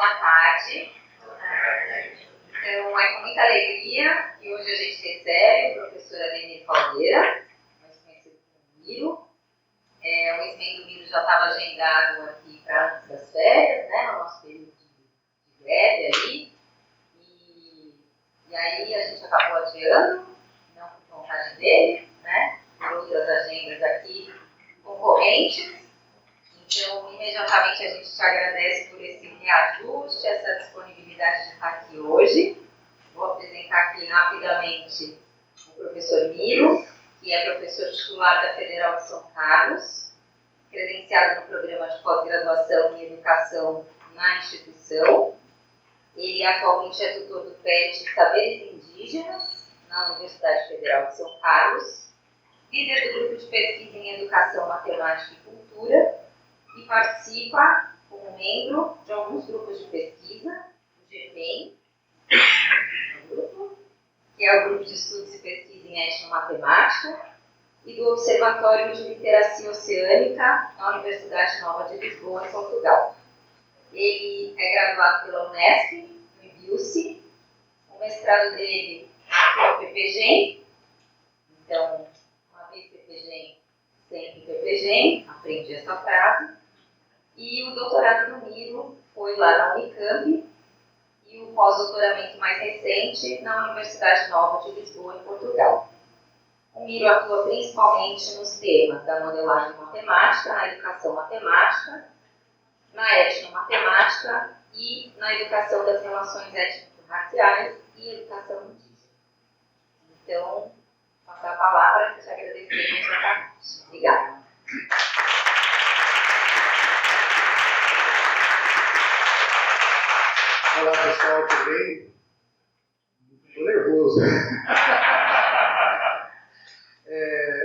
Boa tarde. Então, é com muita alegria que hoje a gente recebe o professor Ademir Caldeira, mais conhecido como Miro. O Ismem do Miro já estava agendado aqui para antes das férias, né, no nosso período de greve ali. E aí a gente acabou adiando, não por vontade dele, né, por outras agendas aqui concorrentes. Então, imediatamente a gente te agradece por esse reajuste, essa disponibilidade de estar aqui hoje. Vou apresentar aqui rapidamente o professor Miro, que é professor titular da Federal de São Carlos, credenciado no programa de pós-graduação em Educação na instituição. Ele atualmente é tutor do PET Saberes Indígenas, na Universidade Federal de São Carlos, líder do grupo de pesquisa em Educação, Matemática e Cultura, e participa como membro de alguns grupos de pesquisa, o GPEM, que é o Grupo de Estudos e Pesquisa em Etnomatemática, e do Observatório de Literacia Oceânica na Universidade Nova de Lisboa, em Portugal. Ele é graduado pela Unesp, no IBIUSI, o mestrado dele é o PPGEM, então, uma vez PPGEM, sempre PPGEM, aprendi essa frase. E o doutorado do Miro foi lá na Unicamp e o pós-doutoramento mais recente na Universidade Nova de Lisboa, em Portugal. O Miro atua principalmente nos temas da modelagem matemática, na educação matemática, na etnomatemática e na educação das relações étnico-raciais e educação indígena. Então, passar a palavra e te agradecer imediatamente. Obrigada. Olá pessoal, tudo bem? Estou nervoso.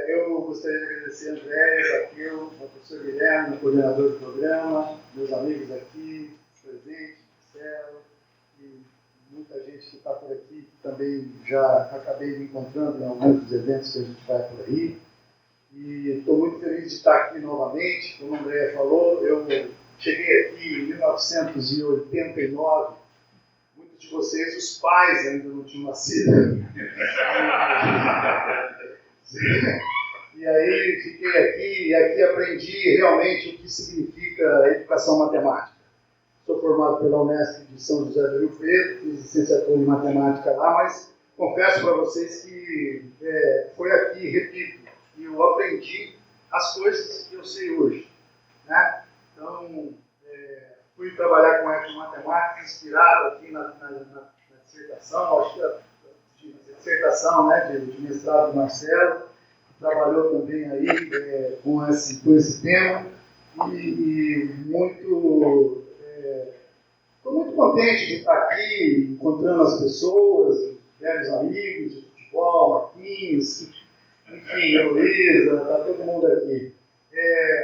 Eu gostaria de agradecer a André, Zaqueu, ao professor Guilherme, coordenador do programa, meus amigos aqui, presente, Marcelo, e muita gente que está por aqui, que também já acabei me encontrando em alguns dos eventos que a gente vai por aí. E estou muito feliz de estar aqui novamente. Como a André falou, eu cheguei aqui em 1989. Muitos de vocês, os pais ainda não tinham nascido. E aí fiquei aqui, e aqui aprendi realmente o que significa educação matemática. Sou formado pela Unesp de São José do Rio Preto, fiz licenciatura em matemática lá, mas confesso para vocês que foi aqui, repito, que eu aprendi as coisas que eu sei hoje, né? Então, fui trabalhar com etnomatemática, inspirado aqui na dissertação, acho que a dissertação, né, de mestrado do Marcelo, trabalhou também aí com esse tema, e estou muito contente de estar aqui, encontrando as pessoas, velhos amigos de futebol, Marquinhos, enfim, Luísa, está todo mundo aqui.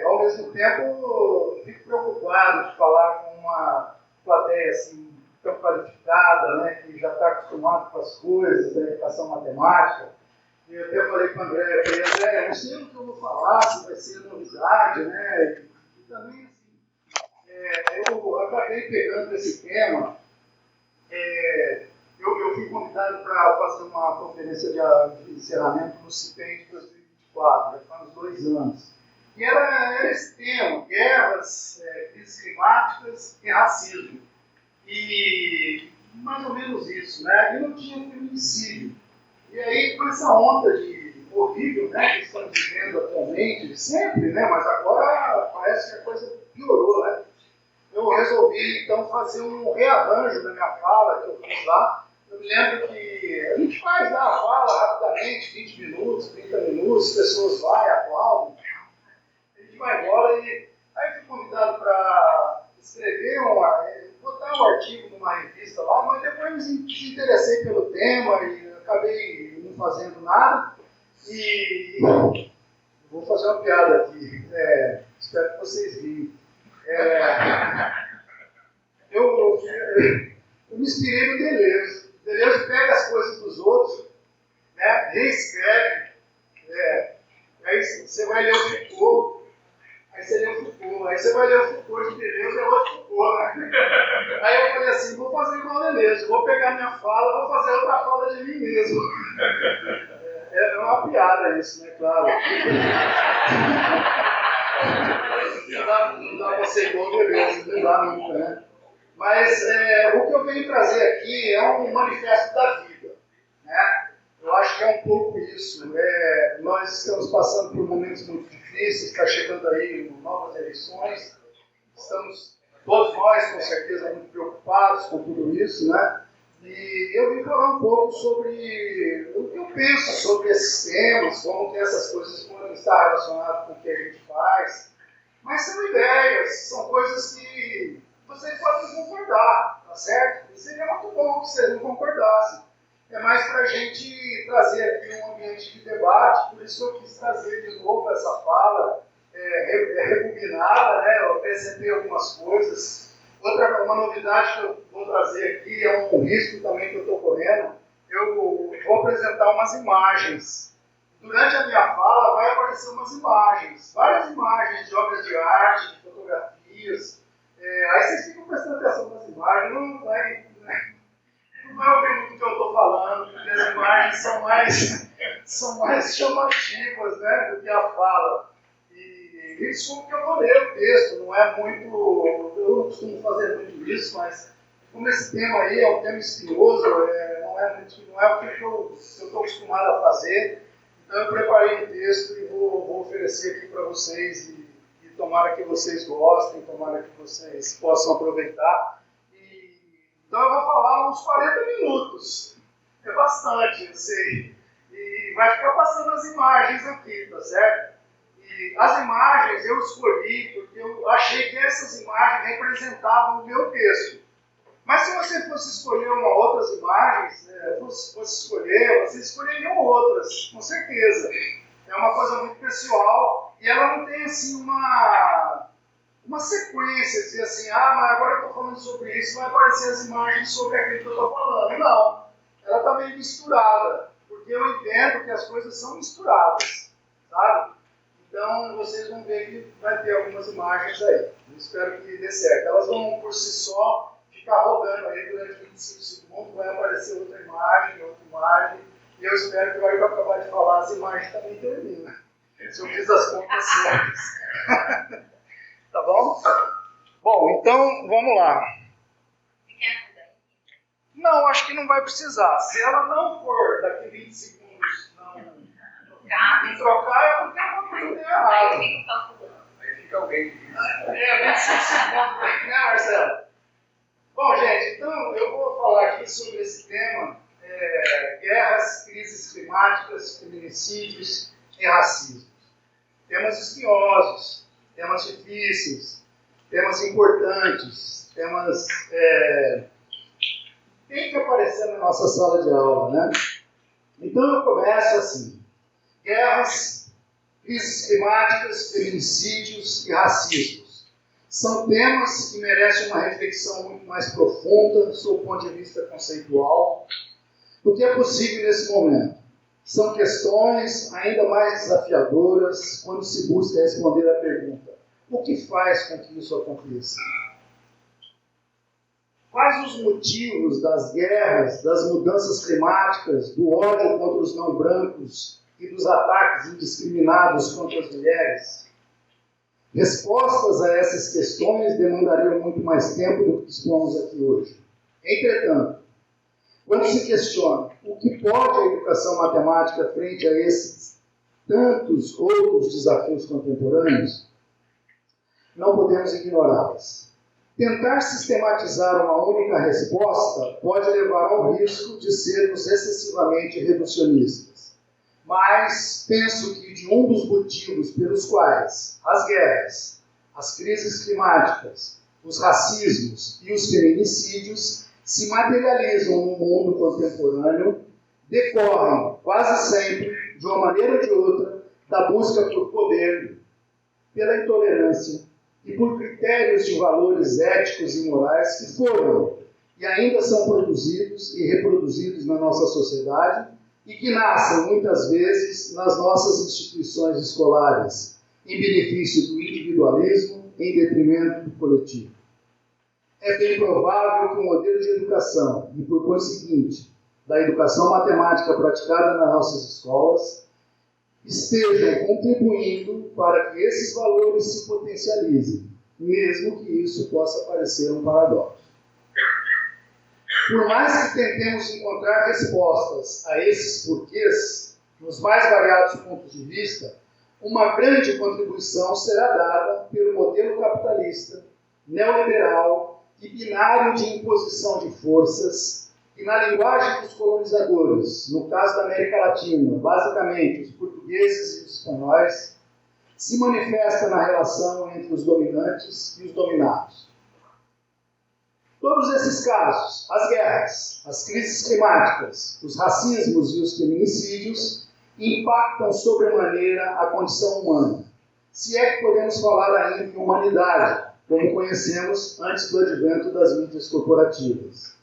Ao mesmo tempo, fico preocupado de falar com uma plateia assim, tão qualificada, né, que já está acostumada com as coisas da educação matemática. E eu até falei com o André, eu não sei o que eu vou falar, se vai ser novidade, né? E também, assim, eu acabei pegando esse tema. Eu fui convidado para fazer uma conferência de encerramento no CIPEM de 2024, já faz uns 2 anos. E era esse tema, guerras, crises climáticas e racismo. E mais ou menos isso, né? E não tinha feminicídio. E aí, com essa onda de horrível, né, que estamos vivendo atualmente, de sempre, né? Mas agora parece que a coisa piorou, né? Eu resolvi, então, fazer um rearranjo da minha fala que eu fiz lá. Eu me lembro que a gente faz lá a fala rapidamente, 20 minutos, 30 minutos, as pessoas vão, aplaudem. A gente vai embora e aí fui convidado para escrever, botar um artigo numa revista lá, mas depois me interessei pelo tema e acabei não fazendo nada. E vou fazer uma piada aqui, espero que vocês riem. Eu me inspirei no Deleuze. Deleuze pega as coisas dos outros, né, reescreve. Aí você vai ler o Foucault, aí você lê o Foucault, aí você vai ler o Foucault de Deleuze, é outro preocupou, né? Aí eu falei assim, vou fazer igual ele mesmo, vou pegar minha fala, vou fazer outra fala de mim mesmo. É uma piada isso, né? Claro. Não dá para ser igual, beleza, não dá nunca, né? Mas o que eu venho trazer aqui é um manifesto da vida, né? Eu acho que é um pouco isso. Nós estamos passando por momentos muito difíceis, está chegando aí novas eleições, estamos, todos nós, com certeza, muito preocupados com tudo isso, né? E eu vim falar um pouco sobre o que eu penso sobre esses temas, como que essas coisas podem estar relacionadas com o que a gente faz. Mas são ideias, são coisas que vocês podem concordar, tá certo? E seria muito bom que vocês não concordassem. É mais para a gente trazer aqui um ambiente de debate, por isso eu quis trazer de novo essa fala rebobinada, né? Eu acrescentei algumas coisas. Uma novidade que eu vou trazer aqui é um risco também que eu estou correndo. Eu vou apresentar umas imagens. Durante a minha fala vai aparecer umas imagens, várias imagens de obras de arte, de fotografias. Aí vocês ficam prestando atenção nas imagens, não vai ouvir muito o que eu estou falando, porque as imagens são mais chamativas, né, do que a fala. E isso porque eu vou ler o texto, não é muito. Eu não costumo fazer muito isso, mas como esse tema aí é um tema espinhoso, não é o que eu estou acostumado a fazer. Então eu preparei um texto e vou oferecer aqui para vocês e tomara que vocês gostem, tomara que vocês possam aproveitar. Então eu vou falar uns 40 minutos. É bastante, eu sei. E vai ficar passando as imagens aqui, tá certo? E as imagens eu escolhi porque eu achei que essas imagens representavam o meu texto. Mas se você fosse escolher outras imagens, vocês escolheriam outras, com certeza. É uma coisa muito pessoal e ela não tem assim uma sequência, dizer assim, mas agora eu estou falando sobre isso, vai aparecer as imagens sobre aquilo que eu estou falando. Não, ela está meio misturada, porque eu entendo que as coisas são misturadas, sabe? Então vocês vão ver que vai ter algumas imagens aí. Eu espero que dê certo. Elas vão por si só ficar rodando aí durante 25 segundos, vai aparecer outra imagem, e eu espero que a hora que eu acabar de falar, as imagens também terminam. Se eu fiz as contas certas. Tá bom? Bom, então vamos lá. Não, acho que não vai precisar. Se ela não for daqui 20 segundos não trocar, é porque eu vou fazer errado. Aí fica alguém que diz. 25 segundos, né, Marcelo? Bom, gente, então eu vou falar aqui sobre esse tema: guerras, crises climáticas, feminicídios e racismo. Temas espinhosos, temas difíceis, temas importantes, temas tem que aparecer na nossa sala de aula, né? Então eu começo assim: guerras, crises climáticas, feminicídios e racismos. São temas que merecem uma reflexão muito mais profunda, sob o ponto de vista conceitual, do que é possível nesse momento. São questões ainda mais desafiadoras quando se busca responder à pergunta: o que faz com que isso aconteça? Quais os motivos das guerras, das mudanças climáticas, do ódio contra os não brancos e dos ataques indiscriminados contra as mulheres? Respostas a essas questões demandariam muito mais tempo do que dispomos aqui hoje. Entretanto, quando se questiona o que pode a educação matemática frente a esses tantos outros desafios contemporâneos, não podemos ignorá-las. Tentar sistematizar uma única resposta pode levar ao risco de sermos excessivamente reducionistas. Mas penso que de um dos motivos pelos quais as guerras, as crises climáticas, os racismos e os feminicídios se materializam no mundo contemporâneo decorrem, quase sempre, de uma maneira ou de outra, da busca por poder, pela intolerância e por critérios de valores éticos e morais que foram e ainda são produzidos e reproduzidos na nossa sociedade e que nascem, muitas vezes, nas nossas instituições escolares, em benefício do individualismo, em detrimento do coletivo. é bem provável que o modelo de educação e, por conseguinte, da educação matemática praticada nas nossas escolas estejam contribuindo para que esses valores se potencializem, mesmo que isso possa parecer um paradoxo. Por mais que tentemos encontrar respostas a esses porquês, nos mais variados pontos de vista, uma grande contribuição será dada pelo modelo capitalista, neoliberal e binário de imposição de forças, que na linguagem dos colonizadores, no caso da América Latina, basicamente os portugueses e os espanhóis, se manifesta na relação entre os dominantes e os dominados. Todos esses casos, as guerras, as crises climáticas, os racismos e os feminicídios, impactam sobremaneira a condição humana, se é que podemos falar ainda em humanidade, como conhecemos antes do advento das mídias corporativas.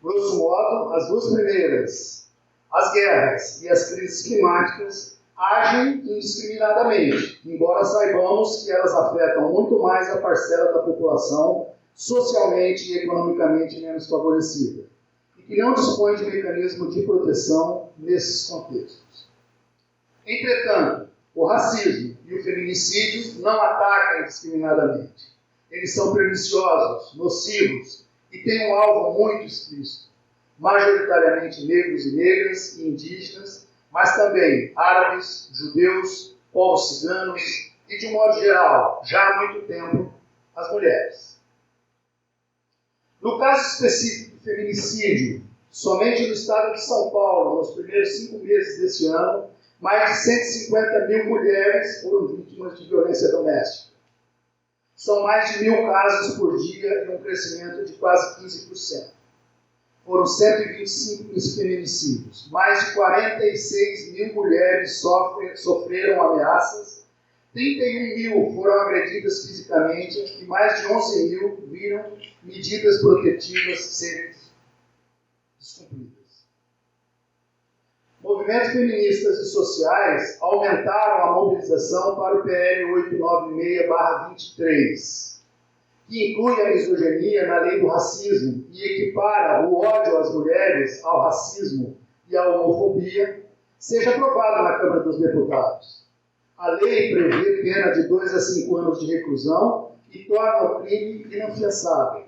Grosso modo, as duas primeiras, as guerras e as crises climáticas, agem indiscriminadamente, embora saibamos que elas afetam muito mais a parcela da população socialmente e economicamente menos favorecida, e que não dispõe de mecanismo de proteção nesses contextos. Entretanto, o racismo e o feminicídio não atacam indiscriminadamente. Eles são perniciosos, nocivos e têm um alvo muito explícito, majoritariamente negros e negras e indígenas, mas também árabes, judeus, povos ciganos e, de um modo geral, já há muito tempo, as mulheres. No caso específico do feminicídio, somente no estado de São Paulo, nos primeiros 5 meses deste ano, mais de 150 mil mulheres foram vítimas de violência doméstica. São mais de 1.000 casos por dia e um crescimento de quase 15%. Foram 125 feminicídios. Mais de 46 mil mulheres sofreram ameaças, 31 mil foram agredidas fisicamente e mais de 11 mil viram medidas protetivas serem descumpridas. Movimentos feministas e sociais aumentaram a mobilização para o PL 896/23, que inclui a misoginia na lei do racismo e equipara o ódio às mulheres ao racismo e à homofobia, seja aprovado na Câmara dos Deputados. A lei prevê pena de 2 a 5 anos de reclusão e torna o crime inafiançável.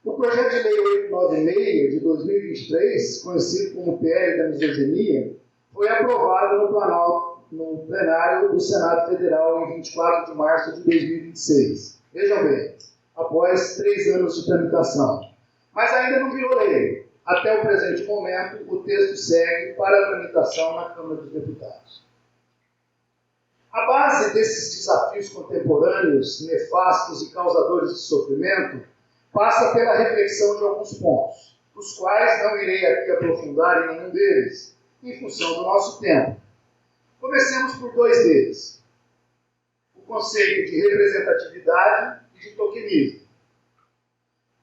O projeto de lei 896 de 2023, conhecido como PL da misoginia, foi aprovado no plenário do Senado Federal em 24 de março de 2026. Vejam bem, após 3 anos de tramitação. Mas ainda não virou lei. Até o presente momento, o texto segue para a tramitação na Câmara dos Deputados. A base desses desafios contemporâneos, nefastos e causadores de sofrimento, passa pela reflexão de alguns pontos, os quais não irei aqui aprofundar em nenhum deles, em função do nosso tempo. Comecemos por 2 deles. O conceito de representatividade e de tokenismo.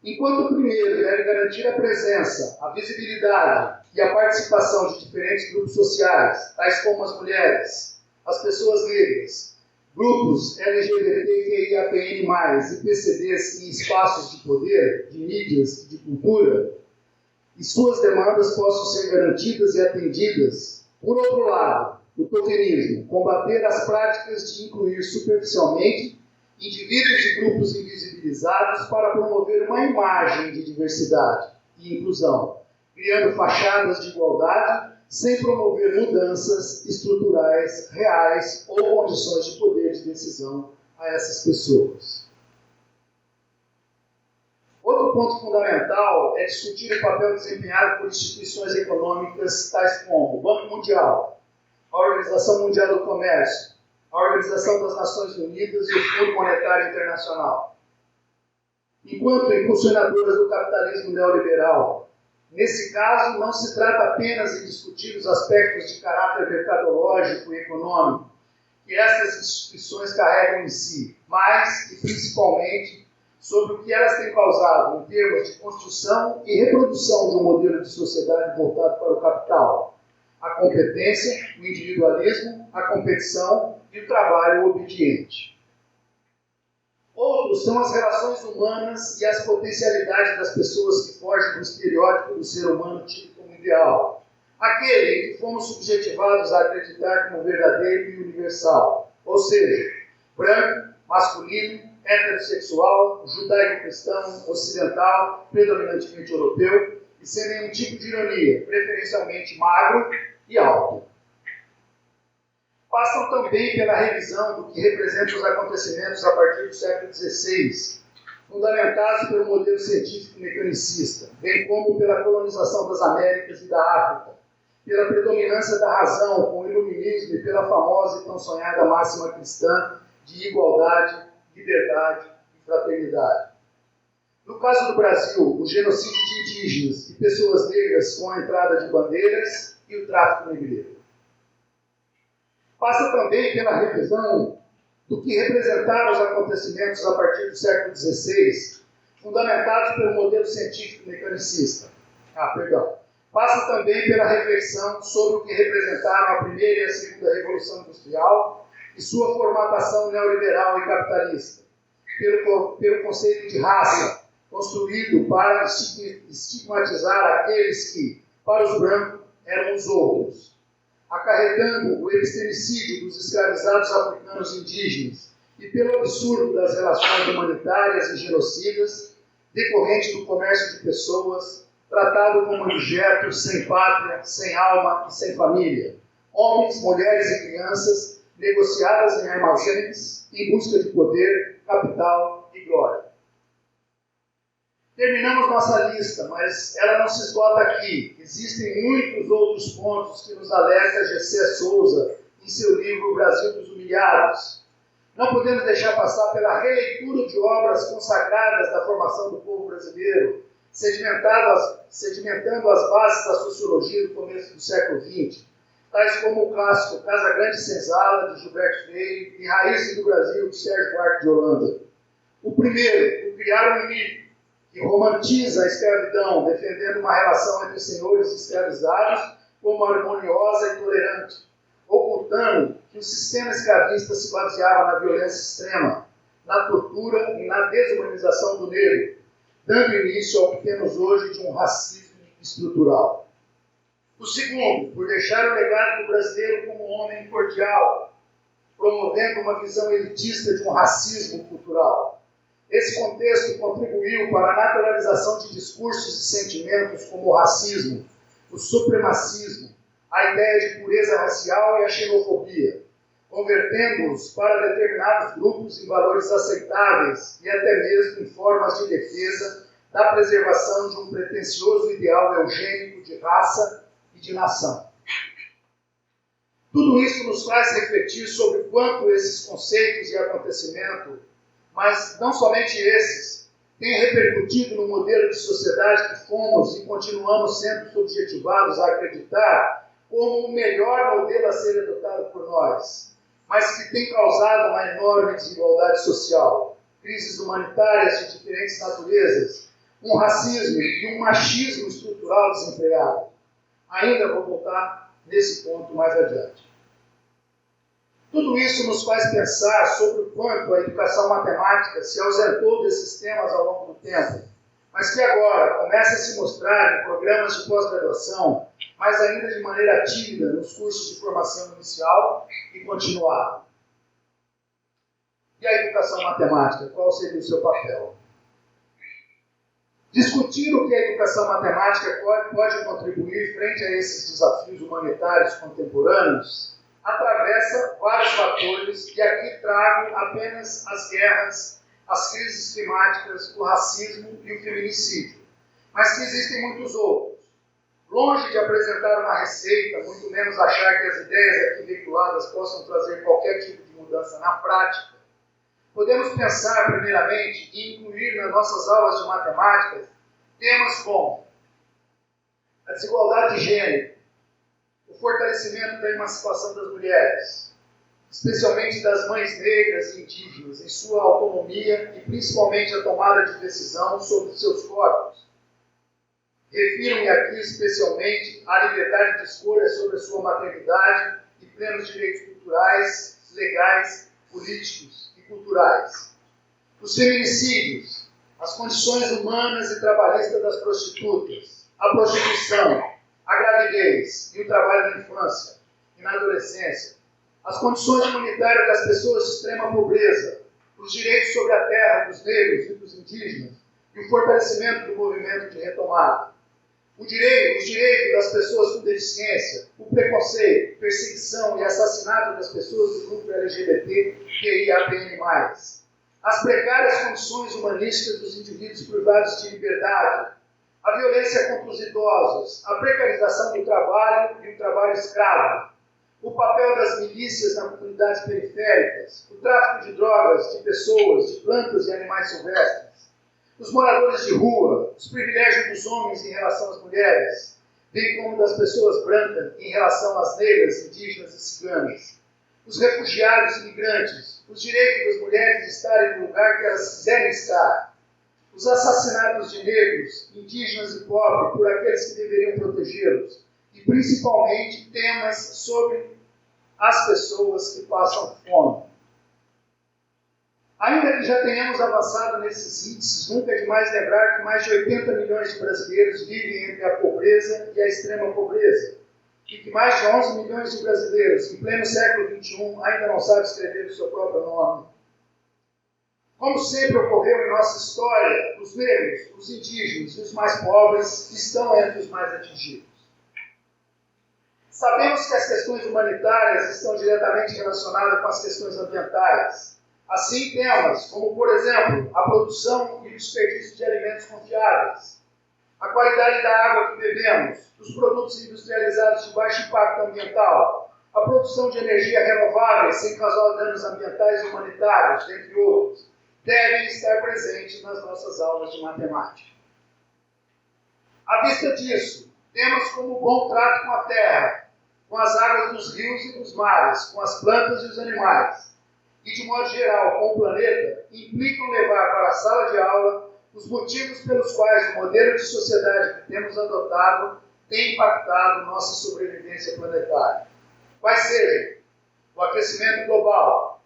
Enquanto o primeiro deve garantir a presença, a visibilidade e a participação de diferentes grupos sociais, tais como as mulheres, as pessoas negras, grupos LGBTQIAPN+, e PCDs em espaços de poder, de mídias e de cultura, e suas demandas possam ser garantidas e atendidas. Por outro lado, o tokenismo, combater as práticas de incluir superficialmente indivíduos e grupos invisibilizados para promover uma imagem de diversidade e inclusão, criando fachadas de igualdade sem promover mudanças estruturais reais ou condições de poder de decisão a essas pessoas. Outro ponto fundamental é discutir o papel desempenhado por instituições econômicas tais como o Banco Mundial, a Organização Mundial do Comércio, a Organização das Nações Unidas e o Fundo Monetário Internacional. Enquanto impulsionadoras do capitalismo neoliberal, nesse caso, não se trata apenas de discutir os aspectos de caráter mercadológico e econômico que essas instituições carregam em si, mas, e principalmente, sobre o que elas têm causado em termos de construção e reprodução de um modelo de sociedade voltado para o capital, a competência, o individualismo, a competição e o trabalho obediente. Outros são as relações humanas e as potencialidades das pessoas que fogem do estereótipo do ser humano tido como ideal. Aquele em que fomos subjetivados a acreditar como verdadeiro e universal. Ou seja, branco, masculino, heterossexual, judaico-cristão, ocidental, predominantemente europeu, e sem nenhum tipo de ironia, preferencialmente magro e alto. Passam também pela revisão do que representam os acontecimentos a partir do século XVI, fundamentados pelo modelo científico mecanicista, bem como pela colonização das Américas e da África, pela predominância da razão com o iluminismo e pela famosa e tão sonhada máxima cristã de igualdade, liberdade e fraternidade. No caso do Brasil, o genocídio de indígenas e pessoas negras com a entrada de bandeiras e o tráfico negreiro. Passa também pela revisão do que representaram os acontecimentos a partir do século XVI, fundamentados pelo modelo científico mecanicista. Passa também pela reflexão sobre o que representaram a primeira e a segunda Revolução Industrial e sua formatação neoliberal e capitalista, pelo conceito de raça, construído para estigmatizar aqueles que, para os brancos, eram os outros, acarretando o epistemicídio dos escravizados africanos indígenas e pelo absurdo das relações humanitárias e genocidas decorrente do comércio de pessoas, tratado como objetos sem pátria, sem alma e sem família, homens, mulheres e crianças negociadas em armazéns em busca de poder, capital e glória. Terminamos nossa lista, mas ela não se esgota aqui. Existem muitos outros pontos que nos alerta G.C. Souza em seu livro O Brasil dos Humilhados. Não podemos deixar passar pela releitura de obras consagradas da formação do povo brasileiro, sedimentando as bases da sociologia do começo do século XX, tais como o clássico Casa Grande Senzala, de Gilberto Freire, e Raízes do Brasil, de Sérgio Buarque de Holanda. O primeiro, o Criar um Mito, que romantiza a escravidão, defendendo uma relação entre senhores e escravizados como harmoniosa e tolerante, ocultando que o sistema escravista se baseava na violência extrema, na tortura e na desumanização do negro, dando início ao que temos hoje de um racismo estrutural. O segundo, por deixar o legado do brasileiro como um homem cordial, promovendo uma visão elitista de um racismo cultural. Esse contexto contribuiu para a naturalização de discursos e sentimentos como o racismo, o supremacismo, a ideia de pureza racial e a xenofobia, convertendo-os para determinados grupos em valores aceitáveis e até mesmo em formas de defesa da preservação de um pretensioso ideal eugênico de raça e de nação. Tudo isso nos faz refletir sobre quanto esses conceitos e acontecimentos, mas não somente esses, têm repercutido no modelo de sociedade que fomos e continuamos sendo subjetivados a acreditar como o melhor modelo a ser adotado por nós, mas que tem causado uma enorme desigualdade social, crises humanitárias de diferentes naturezas, um racismo e um machismo estrutural desenfreado. Ainda vou voltar nesse ponto mais adiante. Tudo isso nos faz pensar sobre o quanto a educação matemática se ausentou desses temas ao longo do tempo, mas que agora começa a se mostrar em programas de pós-graduação, mas ainda de maneira tímida nos cursos de formação inicial e continuada. E a educação matemática, qual seria o seu papel? Discutir o que a educação matemática pode contribuir frente a esses desafios humanitários contemporâneos atravessa vários fatores, e aqui trago apenas as guerras, as crises climáticas, o racismo e o feminicídio, mas que existem muitos outros. Longe de apresentar uma receita, muito menos achar que as ideias aqui veiculadas possam trazer qualquer tipo de mudança na prática, podemos pensar, primeiramente, em incluir nas nossas aulas de matemática temas como a desigualdade de gênero, o fortalecimento da emancipação das mulheres, especialmente das mães negras e indígenas, em sua autonomia e principalmente a tomada de decisão sobre seus corpos. Refiro-me aqui especialmente à liberdade de escolha sobre a sua maternidade e plenos direitos culturais, legais, políticos e culturais. os feminicídios, as condições humanas e trabalhistas das prostitutas, a prostituição, a gravidez e o trabalho na infância e na adolescência, as condições humanitárias das pessoas de extrema pobreza, os direitos sobre a terra dos negros e dos indígenas e o fortalecimento do movimento de retomada. Os direitos das pessoas com deficiência, o preconceito, perseguição e assassinato das pessoas do grupo LGBTQIAPN+, as precárias condições humanísticas dos indivíduos privados de liberdade, a violência contra os idosos, a precarização do trabalho e o trabalho escravo, o papel das milícias nas comunidades periféricas, o tráfico de drogas, de pessoas, de plantas e animais silvestres, os moradores de rua, os privilégios dos homens em relação às mulheres, bem como das pessoas brancas em relação às negras, indígenas e ciganas, os refugiados e migrantes, os direitos das mulheres de estarem no lugar que elas quiserem estar, os assassinatos de negros, indígenas e pobres por aqueles que deveriam protegê-los, e principalmente temas sobre as pessoas que passam fome. Ainda que já tenhamos avançado nesses índices, nunca é demais lembrar que mais de 80 milhões de brasileiros vivem entre a pobreza e a extrema pobreza, e que mais de 11 milhões de brasileiros, em pleno século XXI, ainda não sabem escrever o seu próprio nome. Como sempre ocorreu em nossa história, os negros, os indígenas e os mais pobres estão entre os mais atingidos. Sabemos que as questões humanitárias estão diretamente relacionadas com as questões ambientais. Assim, temas como, por exemplo, a produção e o desperdício de alimentos confiáveis, a qualidade da água que bebemos, os produtos industrializados de baixo impacto ambiental, a produção de energia renovável sem causar danos ambientais e humanitários, dentre outros, devem estar presentes nas nossas aulas de matemática. À vista disso, temas como o bom trato com a terra, com as águas dos rios e dos mares, com as plantas e os animais, e, de modo geral, com o planeta, implicam levar para a sala de aula os motivos pelos quais o modelo de sociedade que temos adotado tem impactado nossa sobrevivência planetária. Quais sejam o aquecimento global,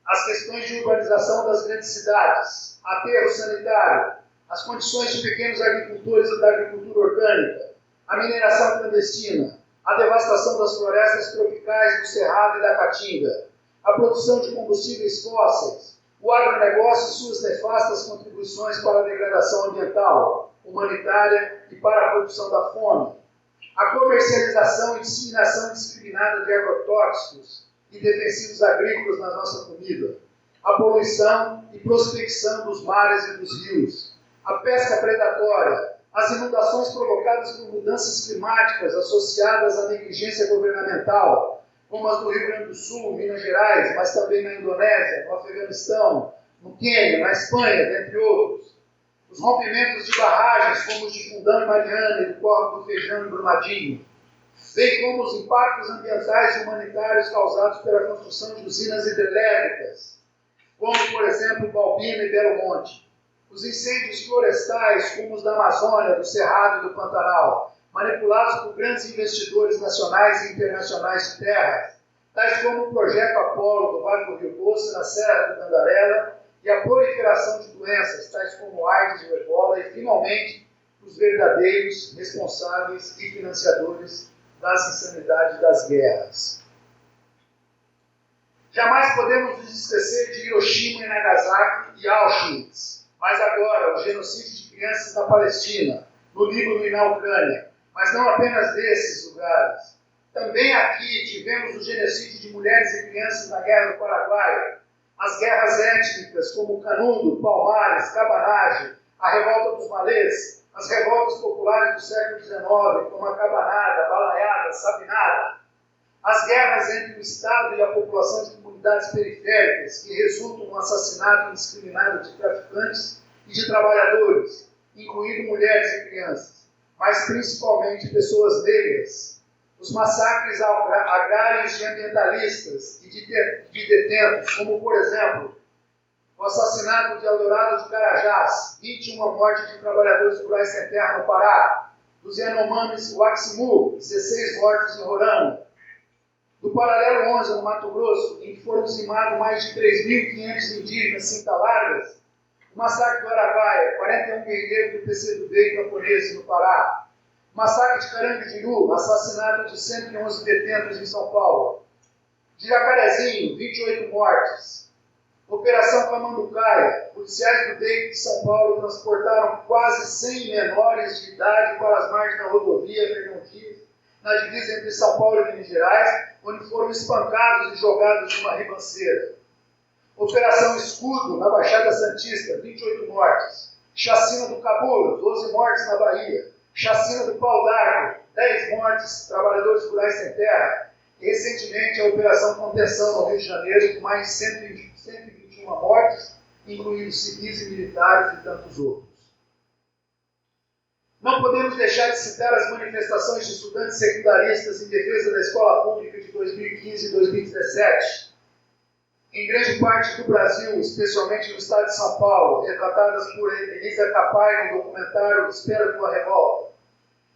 as questões de urbanização das grandes cidades, aterro sanitário, as condições de pequenos agricultores e da agricultura orgânica, a mineração clandestina, a devastação das florestas tropicais do Cerrado e da Caatinga, a produção de combustíveis fósseis, o agronegócio e suas nefastas contribuições para a degradação ambiental, humanitária e para a produção da fome, a comercialização e disseminação indiscriminada de agrotóxicos e defensivos agrícolas na nossa comida, a poluição e prospecção dos mares e dos rios, a pesca predatória, as inundações provocadas por mudanças climáticas associadas à negligência governamental, como as do Rio Grande do Sul, Minas Gerais, mas também na Indonésia, no Afeganistão, no Quênia, na Espanha, dentre outros. Os rompimentos de barragens, como os de Fundão e Mariana e do Córrego do Feijão e Brumadinho, bem como os impactos ambientais e humanitários causados pela construção de usinas hidrelétricas, como, por exemplo, Balbina e Belo Monte. Os incêndios florestais, como os da Amazônia, do Cerrado e do Pantanal, manipulados por grandes investidores nacionais e internacionais de terras, tais como o projeto Apolo do Vale do Rio Doce, na Serra do Candarela, e a proliferação de doenças, tais como AIDS e o Ebola, e, finalmente, os verdadeiros responsáveis e financiadores das insanidades das guerras. Jamais podemos nos esquecer de Hiroshima e Nagasaki e Auschwitz, mas agora o genocídio de crianças na Palestina, no Líbano e na Ucrânia, mas não apenas desses lugares. Também aqui tivemos o genocídio de mulheres e crianças na Guerra do Paraguai, as guerras étnicas como Canudo, Palmares, Cabanagem, a Revolta dos Malês, as revoltas populares do século XIX, como a Cabanada, Balaiada, Sabinada, as guerras entre o Estado e a população de comunidades periféricas, que resultam no assassinato indiscriminado de traficantes e de trabalhadores, incluindo mulheres e crianças, mas principalmente pessoas negras, os massacres agrários e ambientalistas e de detentos, como, por exemplo, o assassinato de Eldorado de Carajás, 21 mortes de trabalhadores rurais sem terra no Pará, dos Yanomamis Waximu, 16 mortos em Roraima, Do Paralelo 11, no Mato Grosso, em que foram dizimados mais de 3.500 indígenas cinta-largas, o massacre do Araguaia, 41 guerreiros do PCdoB e camponeses no Pará, o massacre de Carandiru, assassinato de 111 detentos em São Paulo, de Jacarezinho, 28 mortes, Operação Camanducaia, policiais do DEIC de São Paulo transportaram quase 100 menores de idade para as margens da rodovia Fernão Dias, na divisa entre São Paulo e Minas Gerais, onde foram espancados e jogados de uma ribanceira. Operação Escudo, na Baixada Santista, 28 mortes. Chacina do Cabula, 12 mortes na Bahia. Chacina do Pau d'Arco, 10 mortes, trabalhadores rurais sem terra. E, recentemente, a Operação Contenção no Rio de Janeiro, com mais de 121 mortes, incluindo civis e militares e tantos outros. Não podemos deixar de citar as manifestações de estudantes secundaristas em defesa da escola pública de 2015 e 2017. Em grande parte do Brasil, especialmente no estado de São Paulo, retratadas por Elisa Capai no documentário Espera Tua Revolta,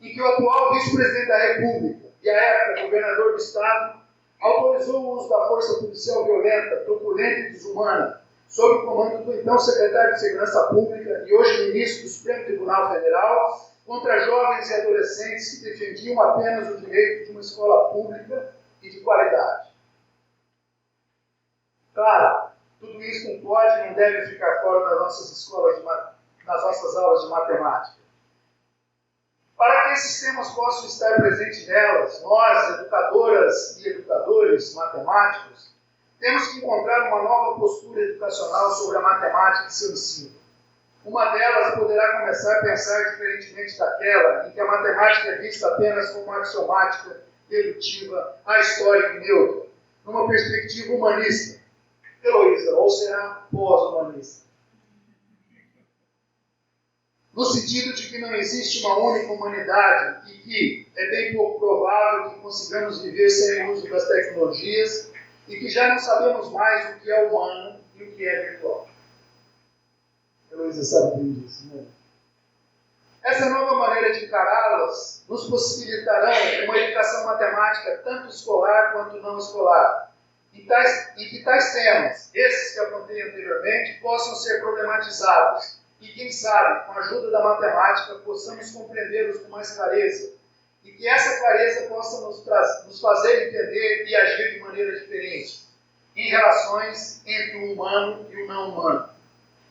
em que o atual vice-presidente da República e, à época, governador do estado, autorizou o uso da força policial violenta, truculenta e desumana, sob o comando do então secretário de Segurança Pública e hoje ministro do Supremo Tribunal Federal, contra jovens e adolescentes que defendiam apenas o direito de uma escola pública e de qualidade. Claro, tudo isso não pode e não deve ficar fora das nossas escolas, nas nossas aulas de matemática. Para que esses temas possam estar presentes nelas, nós, educadoras e educadores matemáticos, temos que encontrar uma nova postura educacional sobre a matemática e seu ensino. Uma delas poderá começar a pensar diferentemente daquela em que a matemática é vista apenas como axiomática, dedutiva, ahistórica e neutra, numa perspectiva humanista. Heloísa, ou será pós-humanista? No sentido de que não existe uma única humanidade e que é bem pouco provável que consigamos viver sem o uso das tecnologias e que já não sabemos mais o que é humano e o que é virtual. Heloísa sabe bem disso, né? Essa nova maneira de encará-las nos possibilitarão uma educação matemática tanto escolar quanto não escolar, em que tais temas, esses que apontei anteriormente, possam ser problematizados e, quem sabe, com a ajuda da matemática, possamos compreendê-los com mais clareza e que essa clareza possa nos fazer entender e agir de maneira diferente em relações entre o humano e o não humano.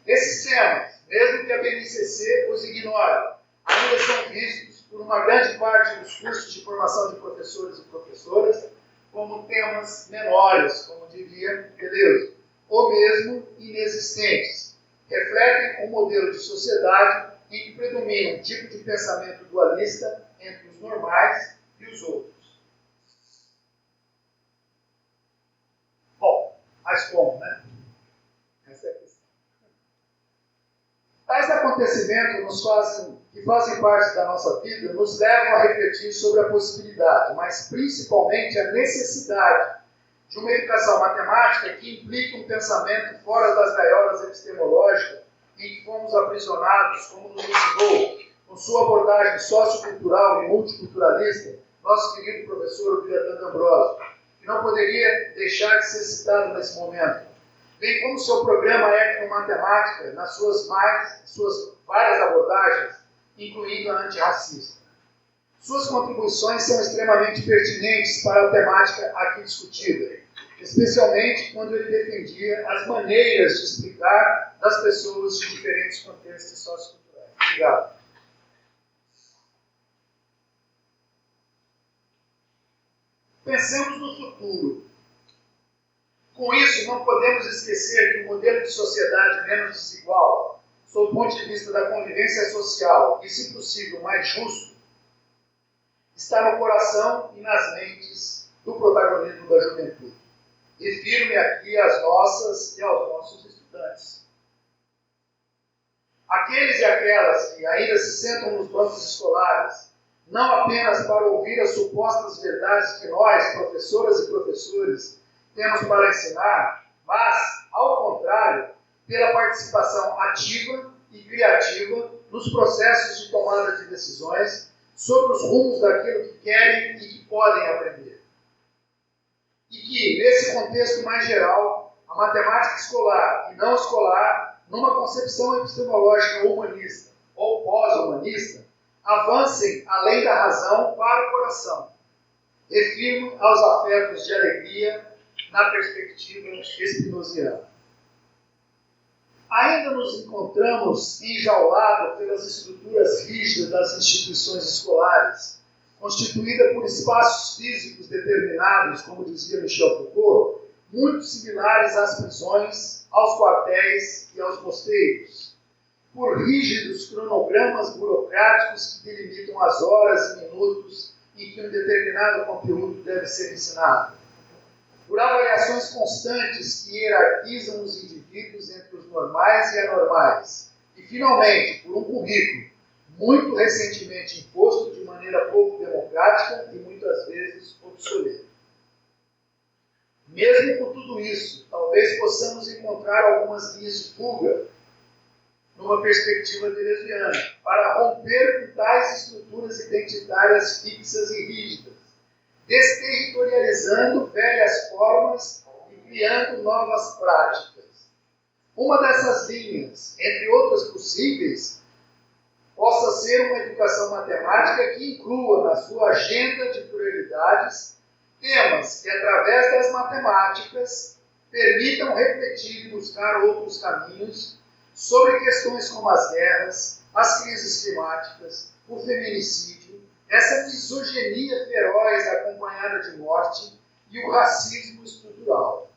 Esses temas, mesmo que a BNCC os ignore, ainda são vistos por uma grande parte dos cursos de formação de professores e professoras como temas menores, como diria Deleuze, ou mesmo inexistentes. Refletem um modelo de sociedade em que predomina um tipo de pensamento dualista entre os normais e os outros. Bom, mas como, né? Essa é a questão. Tais acontecimentos que fazem parte da nossa vida nos levam a refletir sobre a possibilidade, mas principalmente a necessidade de uma educação matemática que implique um pensamento fora das gaiolas epistemológicas em que fomos aprisionados, como nos ensinou, com sua abordagem sociocultural e multiculturalista, nosso querido professor Biratã D'Ambrosio, que não poderia deixar de ser citado nesse momento, bem como seu programa Etnomatemática, nas suas várias abordagens, incluindo a antirracista. Suas contribuições são extremamente pertinentes para a temática aqui discutida, especialmente quando ele defendia as maneiras de explicar das pessoas de diferentes contextos socioculturais. Obrigado. Pensemos no futuro. Com isso, não podemos esquecer que o modelo de sociedade menos desigual, sob o ponto de vista da convivência social e, se possível, mais justo, está no coração e nas mentes do protagonismo da juventude. Refiro-me aqui às nossas e aos nossos estudantes. Aqueles e aquelas que ainda se sentam nos bancos escolares, não apenas para ouvir as supostas verdades que nós, professoras e professores, temos para ensinar, mas, ao contrário, pela participação ativa e criativa nos processos de tomada de decisões sobre os rumos daquilo que querem e que podem aprender. E, nesse contexto mais geral, a matemática escolar e não escolar, numa concepção epistemológica humanista ou pós-humanista, avancem além da razão para o coração. Refiro aos afetos de alegria na perspectiva espinosiana. Ainda nos encontramos enjaulados pelas estruturas rígidas das instituições escolares, constituída por espaços físicos determinados, como dizia Michel Foucault, muito similares às prisões, aos quartéis e aos mosteiros, por rígidos cronogramas burocráticos que delimitam as horas e minutos em que um determinado conteúdo deve ser ensinado, por avaliações constantes que hierarquizam os indivíduos entre os normais e anormais, e, finalmente, por um currículo muito recentemente imposto de maneira pouco democrática e muitas vezes obsoleto. Mesmo com tudo isso, talvez possamos encontrar algumas linhas de fuga numa perspectiva deleuziana, para romper com tais estruturas identitárias fixas e rígidas, desterritorializando velhas formas e criando novas práticas. Uma dessas linhas, entre outras possíveis, possa ser uma educação matemática que inclua na sua agenda de prioridades temas que, através das matemáticas, permitam refletir e buscar outros caminhos sobre questões como as guerras, as crises climáticas, o feminicídio, essa misoginia feroz acompanhada de morte e o racismo estrutural.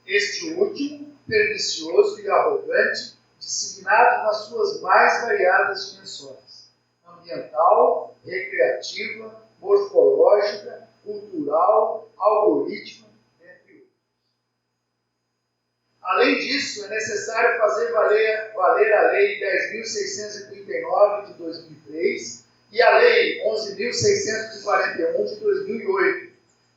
Este último, pernicioso e arrogante, disseminado nas suas mais variadas dimensões: ambiental, recreativa, morfológica, cultural, algorítmica, entre outros. Além disso, é necessário fazer valer a Lei 10.639 de 2003 e a Lei 11.641 de 2008,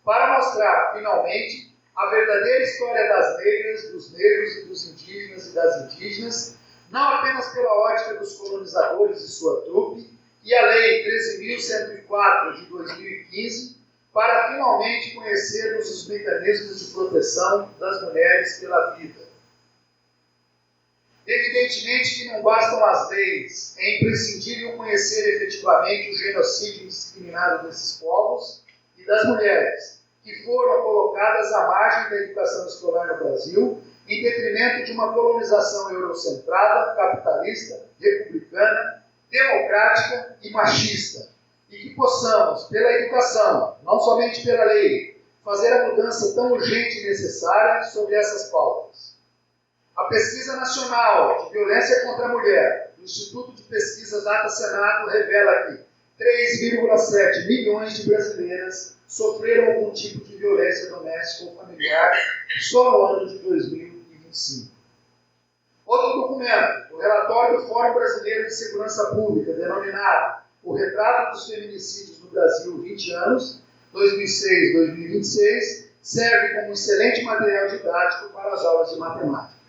para mostrar, finalmente, a verdadeira história das negras, dos negros e dos indígenas e das indígenas, não apenas pela ótica dos colonizadores e sua trupe, e a Lei 13.104 de 2015, para finalmente conhecermos os mecanismos de proteção das mulheres pela vida. Evidentemente que não bastam as leis, é imprescindível conhecer efetivamente o genocídio indiscriminado desses povos e das mulheres, que foram colocadas à margem da educação escolar no Brasil, em detrimento de uma colonização eurocentrada, capitalista, republicana, democrática e machista, e que possamos, pela educação, não somente pela lei, fazer a mudança tão urgente e necessária sobre essas pautas. A Pesquisa Nacional de Violência contra a Mulher, do Instituto de Pesquisas Data Senado, revela que 3,7 milhões de brasileiras sofreram algum tipo de violência doméstica ou familiar só no ano de 2025. Outro documento, o relatório do Fórum Brasileiro de Segurança Pública, denominado O Retrato dos Feminicídios no Brasil 20 anos, 2006-2026, serve como excelente material didático para as aulas de matemática.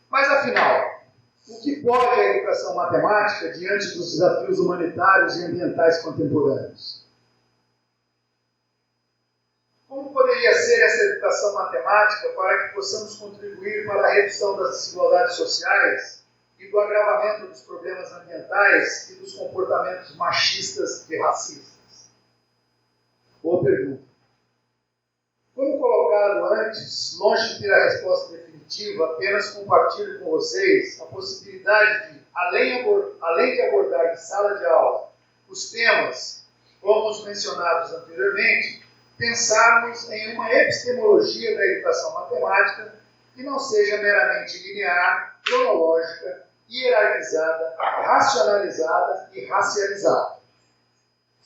Mas, afinal, o que pode a educação matemática diante dos desafios humanitários e ambientais contemporâneos? Como poderia ser essa educação matemática para que possamos contribuir para a redução das desigualdades sociais e do agravamento dos problemas ambientais e dos comportamentos machistas e racistas? Boa pergunta. Como colocado antes, longe de ter a resposta definitiva, apenas compartilho com vocês a possibilidade de, além de abordar em sala de aula os temas, como os mencionados anteriormente, pensarmos em uma epistemologia da educação matemática que não seja meramente linear, cronológica, hierarquizada, racionalizada e racializada.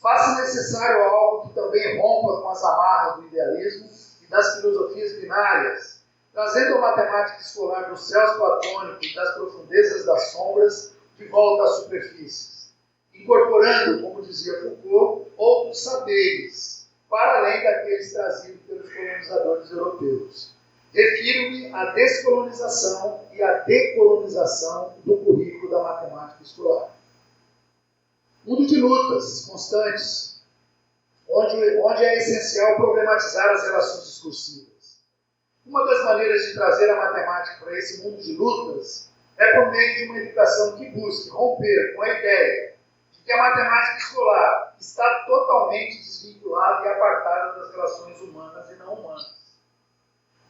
Faça necessário algo que também rompa com as amarras do idealismo e das filosofias binárias, trazendo a matemática escolar dos céus platônicos e das profundezas das sombras de volta às superfícies, incorporando, como dizia Foucault, outros saberes, para além daqueles trazidos pelos colonizadores europeus. Refiro-me à descolonização e à decolonização do currículo da matemática escolar. Mundo de lutas constantes, onde é essencial problematizar as relações discursivas. Uma das maneiras de trazer a matemática para esse mundo de lutas é por meio de uma educação que busque romper com a ideia de que a matemática escolar está totalmente desvinculada e apartada das relações humanas e não humanas.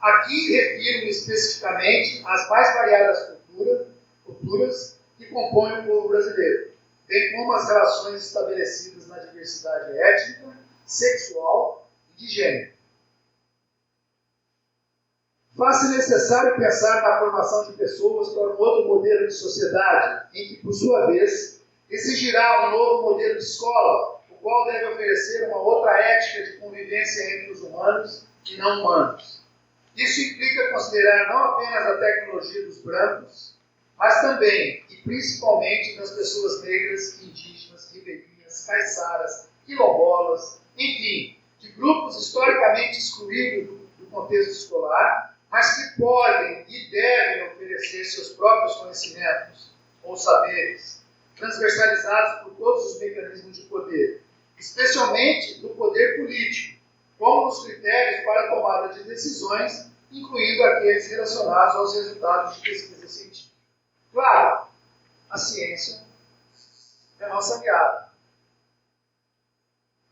Aqui refiro-me especificamente às mais variadas culturas que compõem o povo brasileiro, bem como as relações estabelecidas na diversidade étnica, sexual e de gênero. Faz-se necessário pensar na formação de pessoas para um outro modelo de sociedade, em que, por sua vez, exigirá um novo modelo de escola, o qual deve oferecer uma outra ética de convivência entre os humanos e não humanos. Isso implica considerar não apenas a tecnologia dos brancos, mas também e principalmente das pessoas negras, indígenas, ribeirinhas, caiçaras, quilombolas, enfim, de grupos historicamente excluídos do contexto escolar, mas que podem e devem oferecer seus próprios conhecimentos ou saberes, transversalizados por todos os mecanismos de poder, especialmente do poder político, como nos critérios para a tomada de decisões, incluindo aqueles relacionados aos resultados de pesquisa científica. Claro, a ciência é nossa aliada.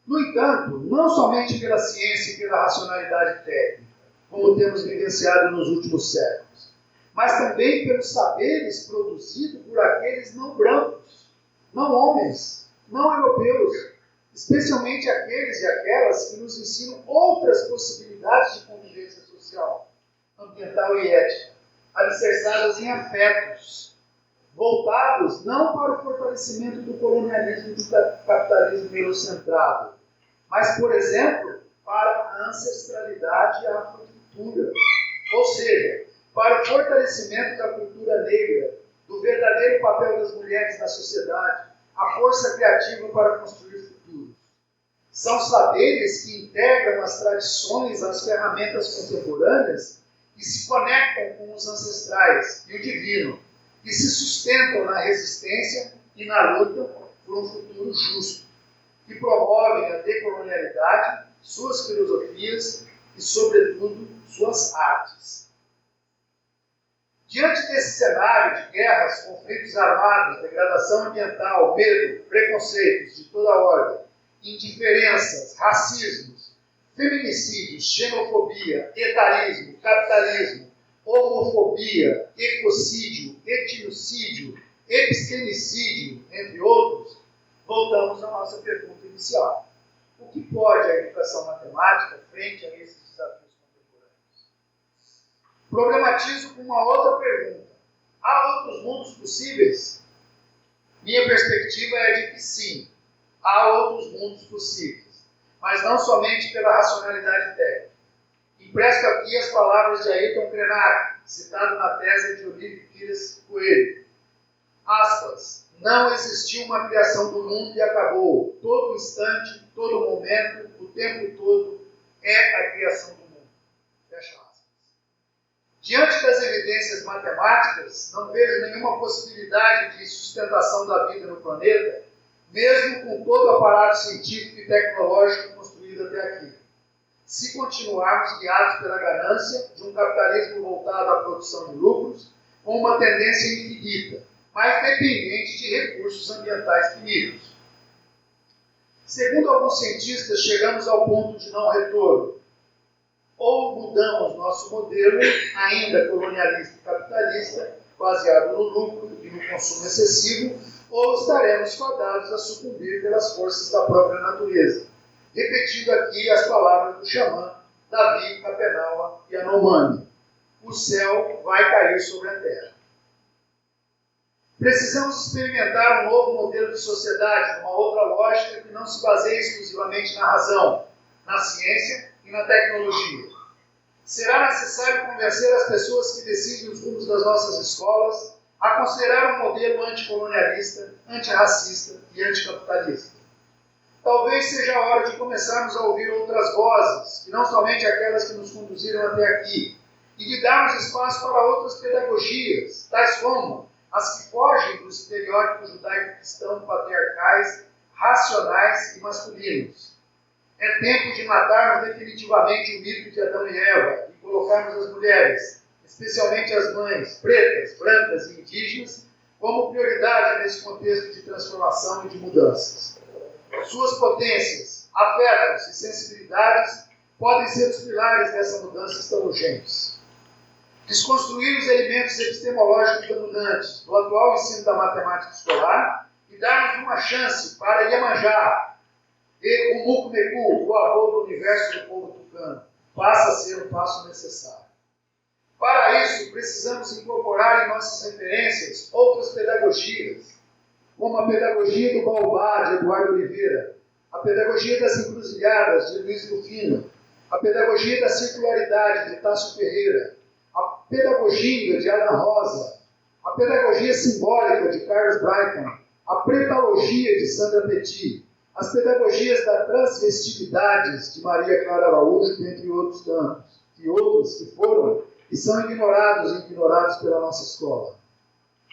No entanto, não somente pela ciência e pela racionalidade técnica, como temos vivenciado nos últimos séculos, mas também pelos saberes produzidos por aqueles não brancos, não homens, não europeus, especialmente aqueles e aquelas que nos ensinam outras possibilidades de convivência social, ambiental e ética, alicerçadas em afetos, voltados não para o fortalecimento do colonialismo e do capitalismo eurocentrado, mas, por exemplo, para a ancestralidade afrocultura, ou seja, para o fortalecimento da cultura negra, do verdadeiro papel das mulheres na sociedade, a força criativa para construir futuros. São saberes que integram as tradições às ferramentas contemporâneas e se conectam com os ancestrais e o divino, que se sustentam na resistência e na luta por um futuro justo, que promovem a decolonialidade, suas filosofias e, sobretudo, suas artes. Diante desse cenário de guerras, conflitos armados, degradação ambiental, medo, preconceitos de toda ordem, indiferenças, racismos, feminicídios, xenofobia, etarismo, capitalismo, homofobia, ecocídio, etnocídio, epistemicídio, entre outros, voltamos à nossa pergunta inicial. O que pode a educação matemática frente a esses desafios contemporâneos? Problematizo com uma outra pergunta. Há outros mundos possíveis? Minha perspectiva é de que sim, há outros mundos possíveis, mas não somente pela racionalidade técnica. Empresto aqui as palavras de Ayrton Krenak, citado na tese de Olívio Pires Coelho. Aspas. Não existiu uma criação do mundo e acabou. Todo instante, todo momento, o tempo todo é a criação do mundo. Fecha aspas. Diante das evidências matemáticas, não vejo nenhuma possibilidade de sustentação da vida no planeta, mesmo com todo o aparato científico e tecnológico construído até aqui. Se continuarmos guiados pela ganância de um capitalismo voltado à produção de lucros, com uma tendência infinita, mas dependente de recursos ambientais finitos. Segundo alguns cientistas, chegamos ao ponto de não retorno. Ou mudamos nosso modelo, ainda colonialista e capitalista, baseado no lucro e no consumo excessivo, ou estaremos fadados a sucumbir pelas forças da própria natureza. Repetindo aqui as palavras do xamã Davi Capenaua Yanomami. O céu vai cair sobre a terra. Precisamos experimentar um novo modelo de sociedade, uma outra lógica que não se baseie exclusivamente na razão, na ciência e na tecnologia. Será necessário convencer as pessoas que decidem os rumos das nossas escolas a considerar um modelo anticolonialista, antirracista e anticapitalista. Talvez seja a hora de começarmos a ouvir outras vozes, que não somente aquelas que nos conduziram até aqui, e de darmos espaço para outras pedagogias, tais como as que fogem dos estereótipos judaico-cristão patriarcais, racionais e masculinos. É tempo de matarmos definitivamente o mito de Adão e Eva e colocarmos as mulheres, especialmente as mães, pretas, brancas e indígenas, como prioridade nesse contexto de transformação e de mudanças. Suas potências, afetos e sensibilidades podem ser os pilares dessa mudança tão urgentes. Desconstruir os elementos epistemológicos dominantes do atual ensino da matemática escolar e darmos uma chance para Iemanjá e o Mucmecu, o avô do universo do povo tucano, passa a ser um passo necessário. Para isso, precisamos incorporar em nossas referências outras pedagogias, como a pedagogia do Baobá, de Eduardo Oliveira, a pedagogia das encruzilhadas, de Luiz Rufino, a pedagogia da circularidade, de Tássio Ferreira, a pedagogia de Alan Rosa, a pedagogia simbólica de Carlos Brighton, a pretalogia de Sandra Petit, as pedagogias da transvestibilidades de Maria Clara Araújo, entre outros tantos, e outros que foram e são ignorados e ignorados pela nossa escola.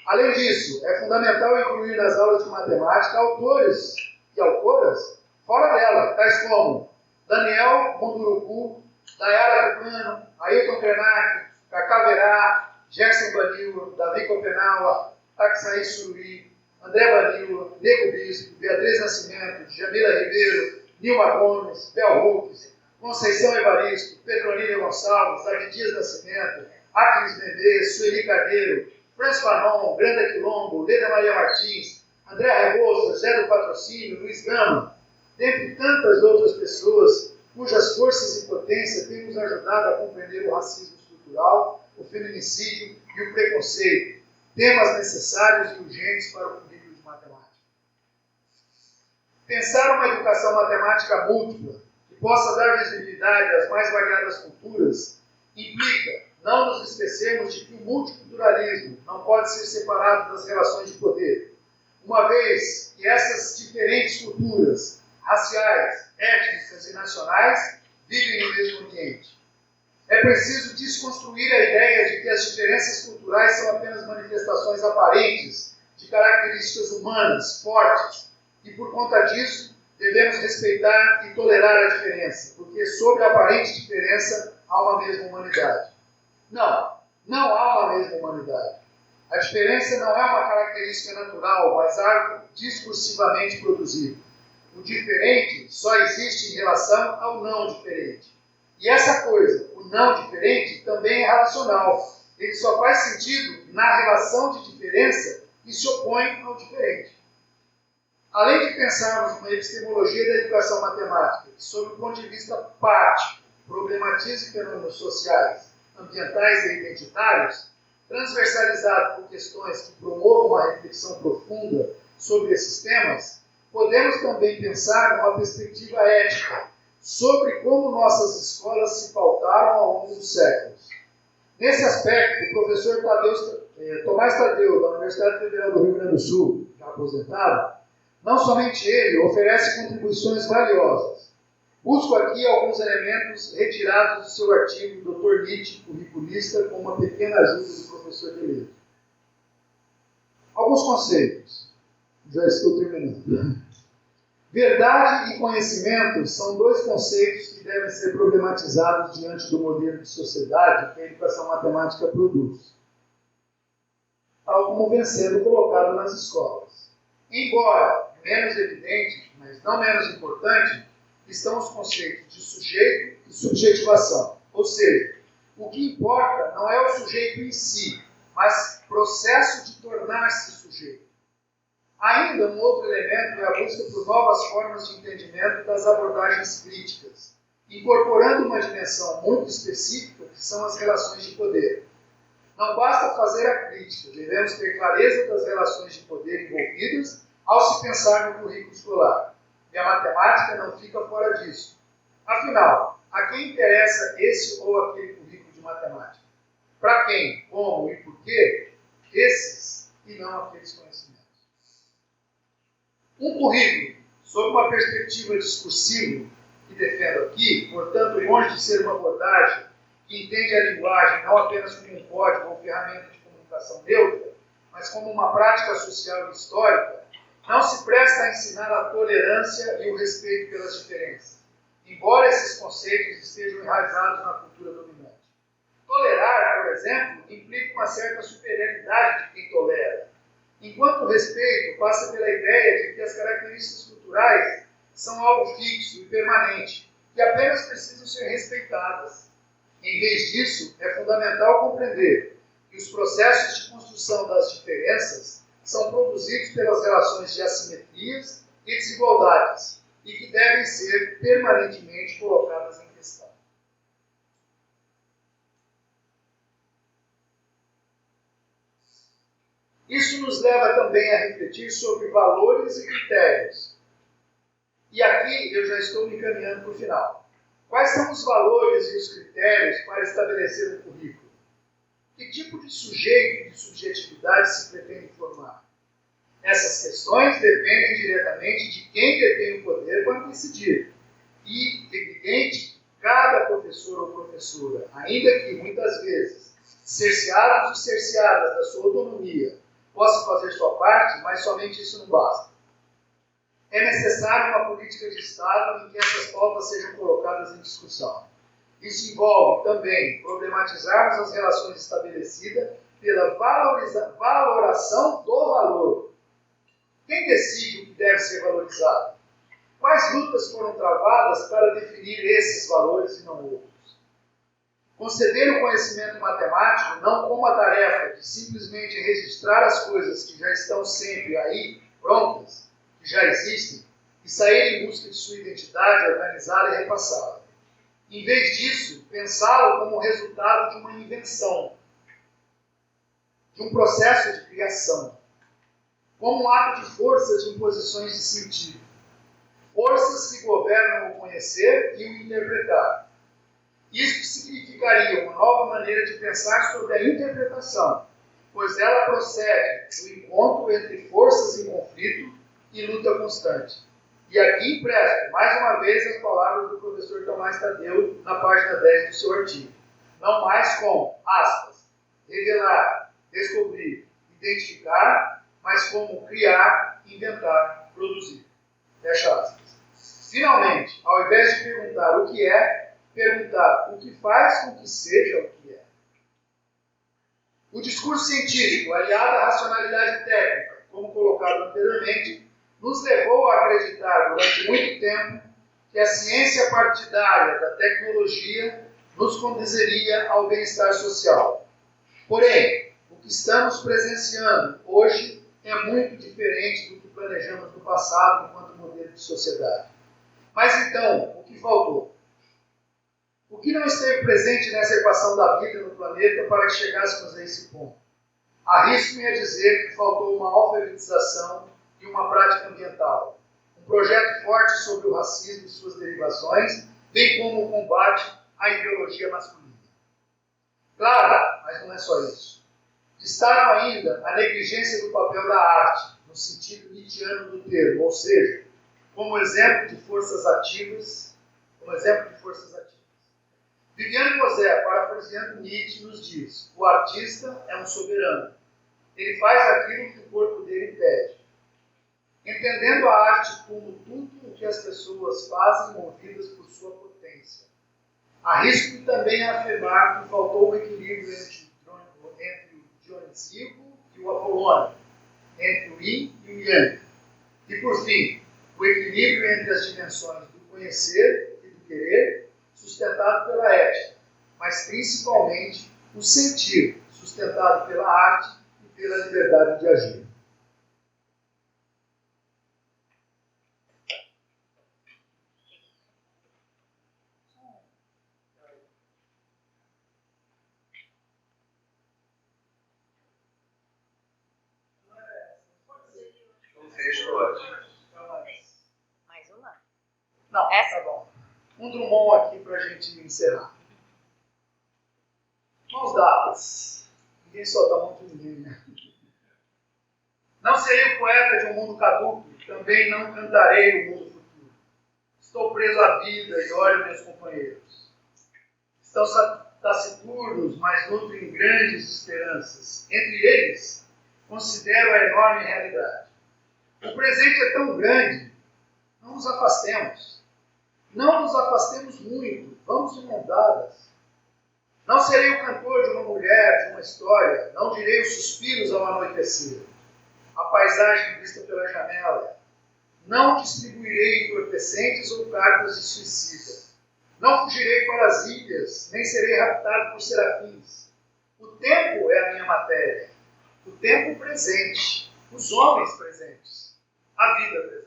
Além disso, é fundamental incluir nas aulas de matemática autores e autoras fora dela, tais como Daniel Munduruku, Nayara Tucano, Ailton Krenak, Cacá Verá, Gerson Banil, Davi Copenaua, Taxaí Surui, André Banil, Nego Bispo, Beatriz Nascimento, Jamila Ribeiro, Nilma Gomes, Bel Hooks, Conceição Evaristo, Petronila Gonçalves, Davi Dias Nascimento, Aquiles Bebê, Sueli Carneiro, Franz Fanon, Brenda Quilombo, Leda Maria Martins, André Rebouça, Zé do Patrocínio, Luiz Gama, dentre tantas outras pessoas cujas forças e potência têm nos ajudado a compreender o racismo estrutural, o feminicídio e o preconceito, temas necessários e urgentes para o currículo de matemática. Pensar uma educação matemática múltipla, que possa dar visibilidade às mais variadas culturas, implica não nos esquecermos de que o multiculturalismo não pode ser separado das relações de poder, uma vez que essas diferentes culturas, raciais, étnicas e nacionais, vivem no mesmo ambiente. É preciso desconstruir a ideia de que as diferenças culturais são apenas manifestações aparentes de características humanas, fortes, e por conta disso devemos respeitar e tolerar a diferença, porque sobre a aparente diferença há uma mesma humanidade. Não há uma mesma humanidade. A diferença não é uma característica natural, mas algo discursivamente produzido. O diferente só existe em relação ao não diferente. E essa coisa, o não diferente, também é relacional. Ele só faz sentido na relação de diferença que se opõe ao diferente. Além de pensarmos uma epistemologia da educação matemática, que, sob o ponto de vista prático, problematiza fenômenos sociais, ambientais e identitários, transversalizado por questões que promovam uma reflexão profunda sobre esses temas, podemos também pensar numa perspectiva ética sobre como nossas escolas se pautaram ao longo dos séculos. Nesse aspecto, o professor Tomás Tadeu, da Universidade Federal do Rio Grande do Sul, já aposentado, não somente ele oferece contribuições valiosas. Busco aqui alguns elementos retirados do seu artigo Dr. Nietzsche, curriculista, com uma pequena ajuda do professor Deleuze. Alguns conceitos. Já estou terminando. Verdade e conhecimento são dois conceitos que devem ser problematizados diante do modelo de sociedade que a educação matemática produz, tal como vem sendo colocado nas escolas. Embora menos evidente, mas não menos importante, estão os conceitos de sujeito e subjetivação. Ou seja, o que importa não é o sujeito em si, mas o processo de tornar-se sujeito. Ainda um outro elemento é a busca por novas formas de entendimento das abordagens críticas, incorporando uma dimensão muito específica que são as relações de poder. Não basta fazer a crítica, devemos ter clareza das relações de poder envolvidas ao se pensar no currículo escolar. E a matemática não fica fora disso. Afinal, a quem interessa esse ou aquele currículo de matemática? Para quem, como e por quê? Esses e não aqueles conhecimentos. Um currículo, sob uma perspectiva discursiva, que defendo aqui, portanto, longe de ser uma abordagem que entende a linguagem não apenas como um código ou ferramenta de comunicação neutra, mas como uma prática social e histórica, não se presta a ensinar a tolerância e o respeito pelas diferenças. embora esses conceitos estejam enraizados na cultura dominante. Tolerar, por exemplo, implica uma certa superioridade de quem tolera, enquanto o respeito passa pela ideia de que as características culturais são algo fixo e permanente, que apenas precisam ser respeitadas. Em vez disso, é fundamental compreender que os processos de construção das diferenças são produzidos pelas relações de assimetrias e desigualdades e que devem ser permanentemente colocadas em questão. Isso nos leva também a refletir sobre valores e critérios. E aqui eu já estou me encaminhando para o final. Quais são os valores e os critérios para estabelecer um currículo? Que tipo de sujeito e de subjetividade se pretende formar? Essas questões dependem diretamente de quem detém o poder para decidir. E, evidente, que cada professor ou professora, ainda que muitas vezes cerceados e cerceadas da sua autonomia, possa fazer sua parte, mas somente isso não basta. É necessária uma política de Estado em que essas pautas sejam colocadas em discussão. Isso envolve também problematizarmos as relações estabelecidas pela valoração do valor. Quem decide o que deve ser valorizado? Quais lutas foram travadas para definir esses valores e não outros? Conceder o conhecimento matemático não como a tarefa de simplesmente registrar as coisas que já estão sempre aí, prontas, que já existem, e sair em busca de sua identidade organizada e repassada. Em vez disso, pensá-lo como resultado de uma invenção, de um processo de criação, como um ato de forças de imposições de sentido, forças que governam o conhecer e o interpretar. Isto significaria uma nova maneira de pensar sobre a interpretação, pois ela procede do encontro entre forças em conflito e luta constante. E aqui empresto, mais uma vez, as palavras do professor Tomás Tadeu, na página 10 do seu artigo. Não mais com, aspas, revelar, descobrir, identificar, mas como criar, inventar, produzir. Fecha aspas. Finalmente, ao invés de perguntar o que é, perguntar o que faz com que seja o que é. O discurso científico, aliado à racionalidade técnica, como colocado anteriormente, nos levou a acreditar durante muito tempo que a ciência partidária da tecnologia nos conduziria ao bem-estar social. Porém, o que estamos presenciando hoje é muito diferente do que planejamos no passado enquanto modelo de sociedade. Mas então, o que faltou? O que não esteve presente nessa equação da vida no planeta para que chegássemos a esse ponto? Arrisco-me a dizer que faltou uma alfabetização e uma prática ambiental. Um projeto forte sobre o racismo e suas derivações, bem como o combate à ideologia masculina. Claro, mas não é só isso. Destaco ainda a negligência do papel da arte, no sentido nietzschiano do termo, ou seja, como exemplo de forças ativas. Viviane Mosé, parafraseando Nietzsche, nos diz: o artista é um soberano. Ele faz aquilo que o corpo dele pede. Entendendo a arte como tudo o que as pessoas fazem movidas por sua potência. Arrisco também a afirmar que faltou o equilíbrio entre o Dionísico e o Apolônio, entre o Yin e o Yang. E, por fim, o equilíbrio entre as dimensões do conhecer e do querer, sustentado pela ética, mas principalmente o sentir, sustentado pela arte e pela liberdade de agir. Mais uma? Não, essa? Tá bom. Um Drummond aqui para a gente encerrar. Mãos dadas. Ninguém solta a mão de ninguém, né? Não serei o poeta de um mundo caduco, também não cantarei o mundo futuro. Estou preso à vida e olho meus companheiros. Estão taciturnos, mas nutrem grandes esperanças. Entre eles, considero a enorme realidade. O presente é tão grande, não nos afastemos. Não nos afastemos muito, vamos de mão dadas. Não serei o cantor de uma mulher, de uma história, não direi os suspiros ao anoitecer, a paisagem vista pela janela. Não distribuirei entorpecentes ou cartas de suicida. Não fugirei para as ilhas, nem serei raptado por serafins. O tempo é a minha matéria, o tempo presente, os homens presentes, a vida presente.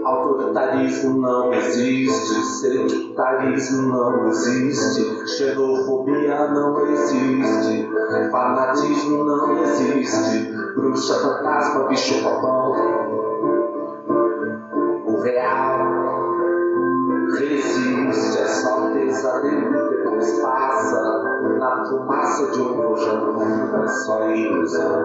Autoritarismo não existe, sectarismo não existe, xenofobia não existe, fanatismo não existe, bruxa, fantasma, bicho papão. O real resiste, é só pesadelo, depois passa na fumaça de um rojão. É só ilusão,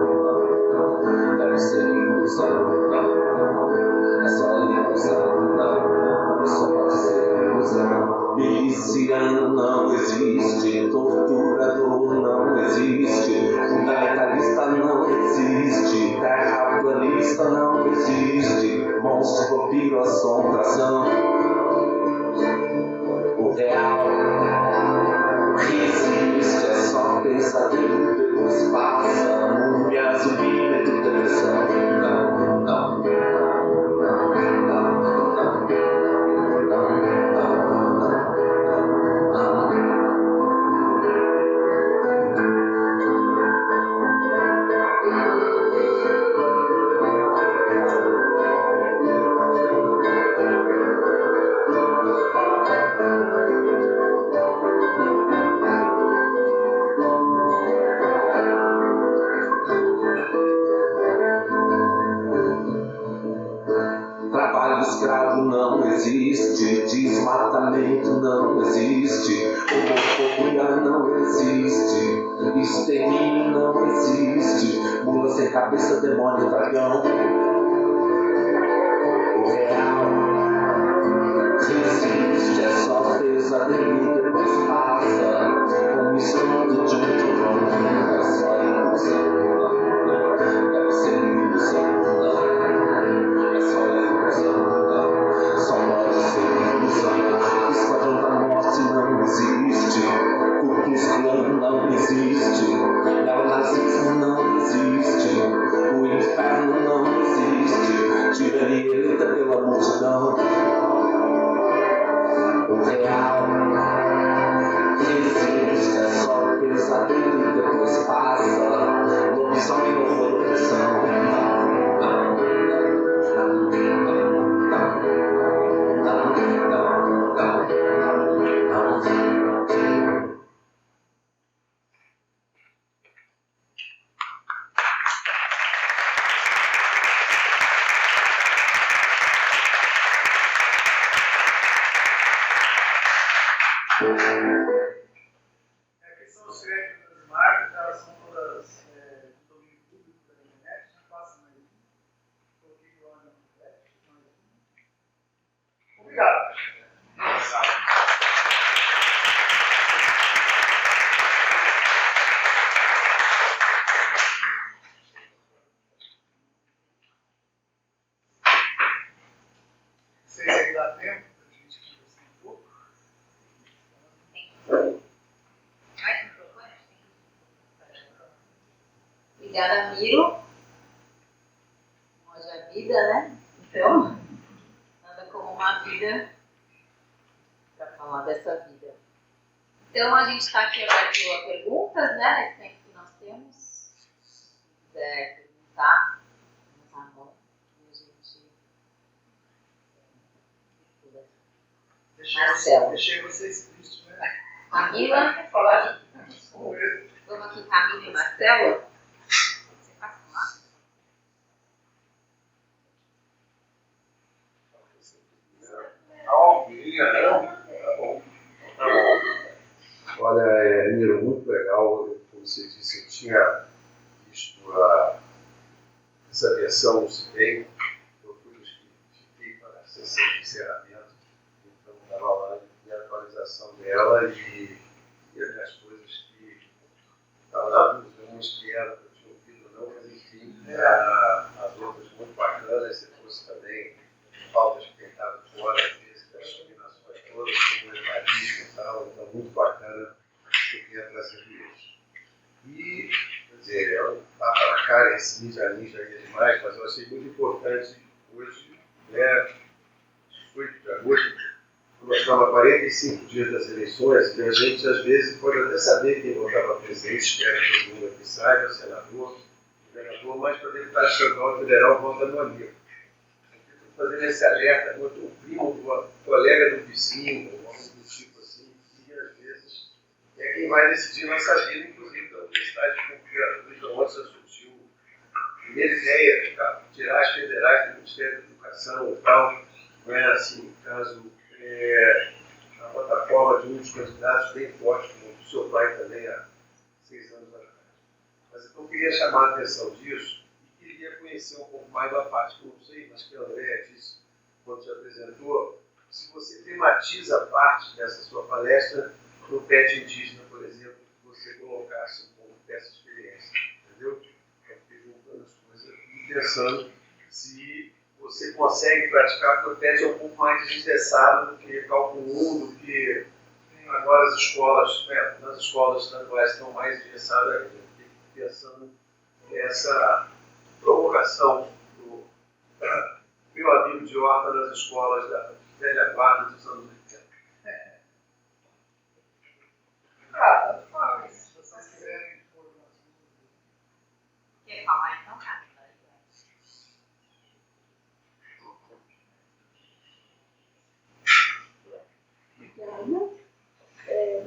não, deve ser ilusão, não, é só ilusão, não, só pode ser ilusão. Miliciano não existe, torturador não existe, fundamentalista não existe, terraplanista não existe, monstro, vampiro, assombração. O real resiste, é só pesadelo, depois passa, múmia, zumbi, medo, depressão. Não, não, não, não, não, trabalho escravo não existe, desmatamento não existe, homofobia não existe, extermínio não existe, mula sem cabeça, demônio, dragão. O real resiste, é só pesadelo, depois passa, como escondo de um trovão. É só ilusão, não, deve ser ilusão, não, é só ilusão, não, só pode ser ilusão. Esquadrão da morte não existe, Ku Klux Klan não existe, neonazismo não existe, o inferno não existe, tirania eleita pela multidão. O real resiste, é só pesadelo, depois passa, lobisomem, horror, opressão. Aqui são os créditos das marcas, elas são todas do domínio público da internet, não passa mais um. Coloquei lá no crédito, obrigado. Vocês aí dá tempo para a gente conversar um pouco? Mais microfone? Obrigada, Miro. Hoje a vida, né? Então, nada como uma vida para falar dessa vida. Então, a gente está aqui aberto a perguntas, né? Nesse tempo que nós temos. Se quiser perguntar, vamos à mão e a gente. Marcelo. Deixei vocês tristes, né? Camila. Vou falar de correr. Vamos aqui, Camila e Marcelo. Você passa lá? Olha, Miro, muito legal. Como você disse, eu tinha visto essa versão do CIPEI, eu fiquei para a sessão de encerramento. apresentação dela e as coisas que estavam na dúvida, umas que eram que eu tinha ouvido ou não, mas enfim, as outras muito bacanas, se fosse também faltas que tentaram fora, às vezes, das combinações todas, como etarismo e tal, então muito bacana que eu queria trazer isso. E, quer dizer, é um tapa na cara, esse ninja aí é demais, mas eu achei muito importante hoje, né, 8 de agosto, nós estávamos a 45 dias das eleições, e a gente às vezes pode até saber quem votava presidente, espera que todo mundo aqui saiba, senador, governador, mas para deputado estadual e federal vota no amigo. Estou fazendo esse alerta, o primo do colega do vizinho, ou algo do tipo assim, que às vezes é quem vai decidir nossa vida, inclusive da Universidade Pública. Então, ontem surgiu a primeira ideia de tirar as federais do Ministério da Educação e tal, não é assim, caso a plataforma de um dos candidatos bem forte, como o seu pai também há 6 anos atrás. Mas então eu queria chamar a atenção disso e queria conhecer um pouco mais da parte que eu não sei, mas que a Andréa disse quando te apresentou, se você tematiza parte dessa sua palestra no PET indígena, por exemplo, que você colocasse um pouco dessa experiência, entendeu? Eu fiquei juntando as coisas e pensando se você consegue praticar, porque o PET é um pouco mais desestressado do que cálculo 1, do que agora as escolas, nas escolas estaduais estão mais engessadas ainda. Fiquei pensando nessa provocação do meu amigo de horta nas escolas da velha guarda dos anos 80. Tanto faz, se vocês quiserem informações. Quer falar então, Camila?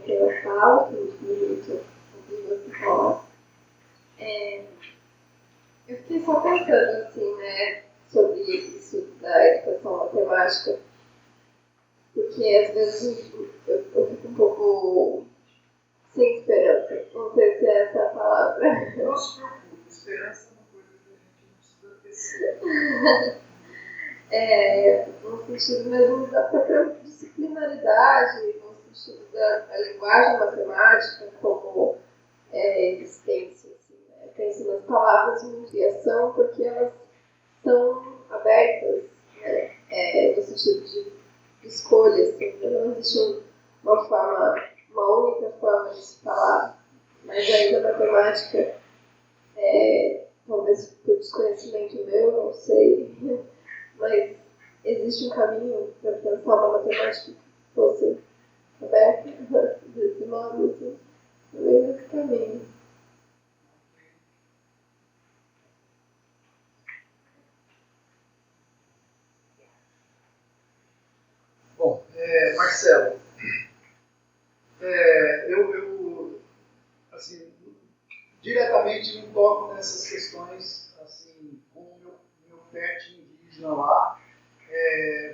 Pela fala, pelos minutos ouvindo você falar. Eu fiquei só pensando assim, né, sobre isso da educação matemática, porque às vezes eu fico um pouco sem esperança. Não sei se é essa a palavra. Não se preocupe, esperança é uma coisa que a gente não precisa ter. No sentido mesmo da própria disciplinaridade, no sentido da linguagem matemática como existência. Assim, né? Eu penso nas palavras de criação porque elas são abertas, né? No sentido de escolha. Assim, não existe uma única forma de se falar, mas ainda a matemática, talvez por desconhecimento meu, não sei, mas existe um caminho para pensar uma matemática que fosse aberta desse modo, assim, talvez esse caminho. Bom, Marcelo, eu assim, diretamente não toco nessas questões assim, com o meu PET indígena lá,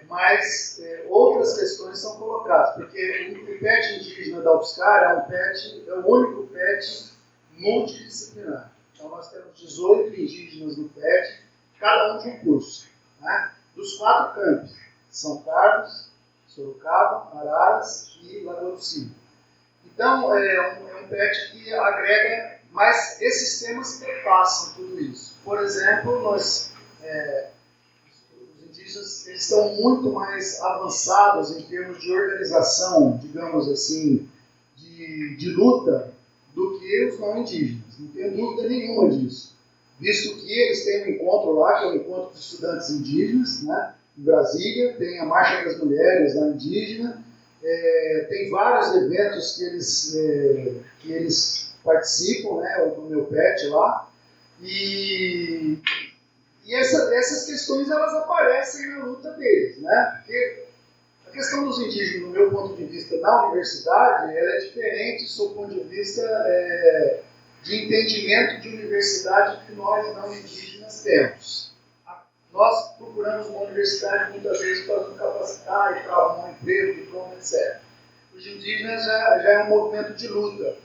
mas outras questões são colocadas, porque o PET indígena da UFSCar é o único PET multidisciplinar. Então nós temos 18 indígenas no PET, cada um de um curso, né? Dos 4 campos, São Carlos, Sorocaba, Araras e Lagoa do Sim. Então, é um PET que agrega, mas esses temas perpassam tudo isso. Por exemplo, os indígenas eles estão muito mais avançados em termos de organização, digamos assim, de luta, do que os não indígenas. Não tenho dúvida nenhuma disso. Visto que eles têm um encontro lá, que é o encontro dos estudantes indígenas, né, em Brasília, tem a Marcha das Mulheres lá indígena, tem vários eventos que eles participam, né, no meu PET lá, e essas questões elas aparecem na luta deles, né, porque a questão dos indígenas, do meu ponto de vista, na universidade, ela é diferente do seu ponto de vista de entendimento de universidade que nós não indígenas temos. Nós procuramos uma universidade muitas vezes para nos capacitar e para arrumar um emprego, diploma, etc. Os indígenas já é um movimento de luta,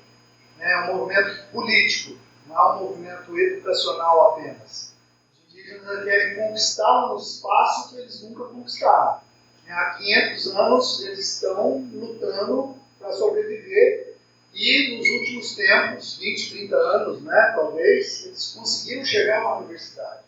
né? É um movimento político, não é um movimento educacional apenas. Os indígenas querem conquistar um espaço que eles nunca conquistaram. Há 500 anos eles estão lutando para sobreviver e nos últimos tempos, 20, 30 anos, né, talvez, eles conseguiram chegar à universidade.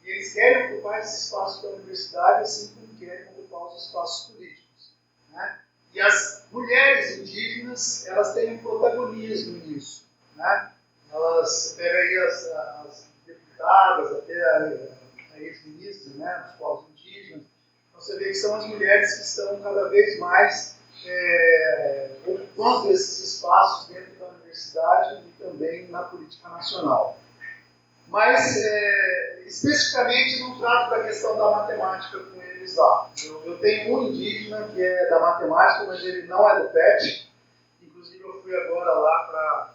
E eles querem ocupar esse espaço da universidade assim como querem ocupar os espaços políticos. Né? E as mulheres indígenas, elas têm um protagonismo nisso. Né? Elas, pega aí as deputadas, até a ex-ministra, né, dos povos indígenas, então você vê que são as mulheres que estão cada vez mais ocupando esses espaços dentro da universidade e também na política nacional. Mas, especificamente, não trato da questão da matemática com eles lá. Eu tenho um indígena que é da matemática, mas ele não é do PET. Inclusive, eu fui agora lá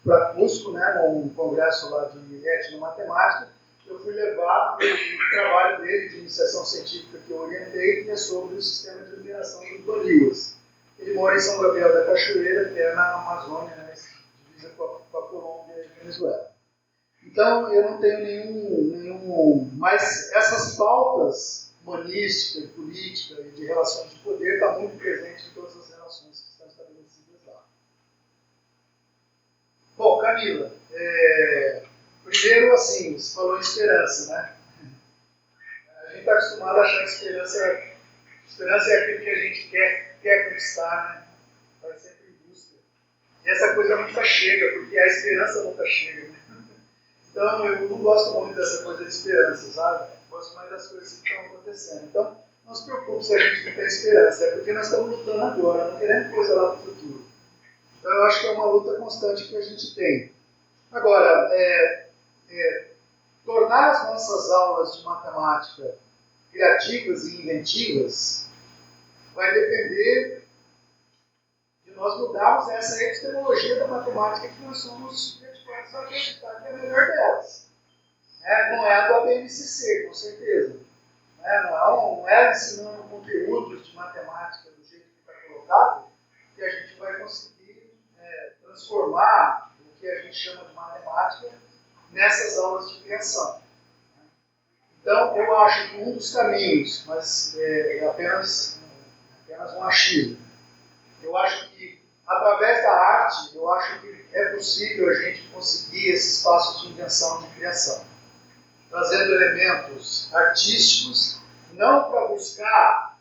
para Cusco, né, num congresso lá de etnomatemática. Eu fui levar o trabalho dele de iniciação científica que eu orientei, que é sobre o sistema de iluminação dos Borilas. Ele mora em São Gabriel da Cachoeira, que é na Amazônia, né, divisa com a Colômbia e a Venezuela. Então, eu não tenho nenhum... Mas essas pautas humanística, política e de relações de poder estão muito presentes em todas as relações que estão estabelecidas lá. Bom, Camila, primeiro, assim, você falou em esperança, né? A gente está acostumado a achar que esperança é aquilo que a gente quer conquistar, né? Vai sempre em busca. E essa coisa nunca chega, porque a esperança nunca chega, né? Então, eu não gosto muito dessa coisa de esperança, sabe? Eu gosto mais das coisas que estão acontecendo. Então, não se preocupe se a gente não tem esperança, é porque nós estamos lutando agora, não queremos coisa lá para o futuro. Então, eu acho que é uma luta constante que a gente tem. Agora, tornar as nossas aulas de matemática criativas e inventivas vai depender de nós mudarmos essa epistemologia da matemática que nós somos dedicados a acreditar que é a melhor delas. Não é a do ABNCC, com certeza. Não é ensinando conteúdos de matemática do jeito que está colocado que a gente vai conseguir transformar o que a gente chama de matemática nessas aulas de criação. Então, eu acho que um dos caminhos, mas é apenas um achismo, eu acho que, através da arte, eu acho que é possível a gente conseguir esse espaço de invenção, de criação, trazendo elementos artísticos, não para buscar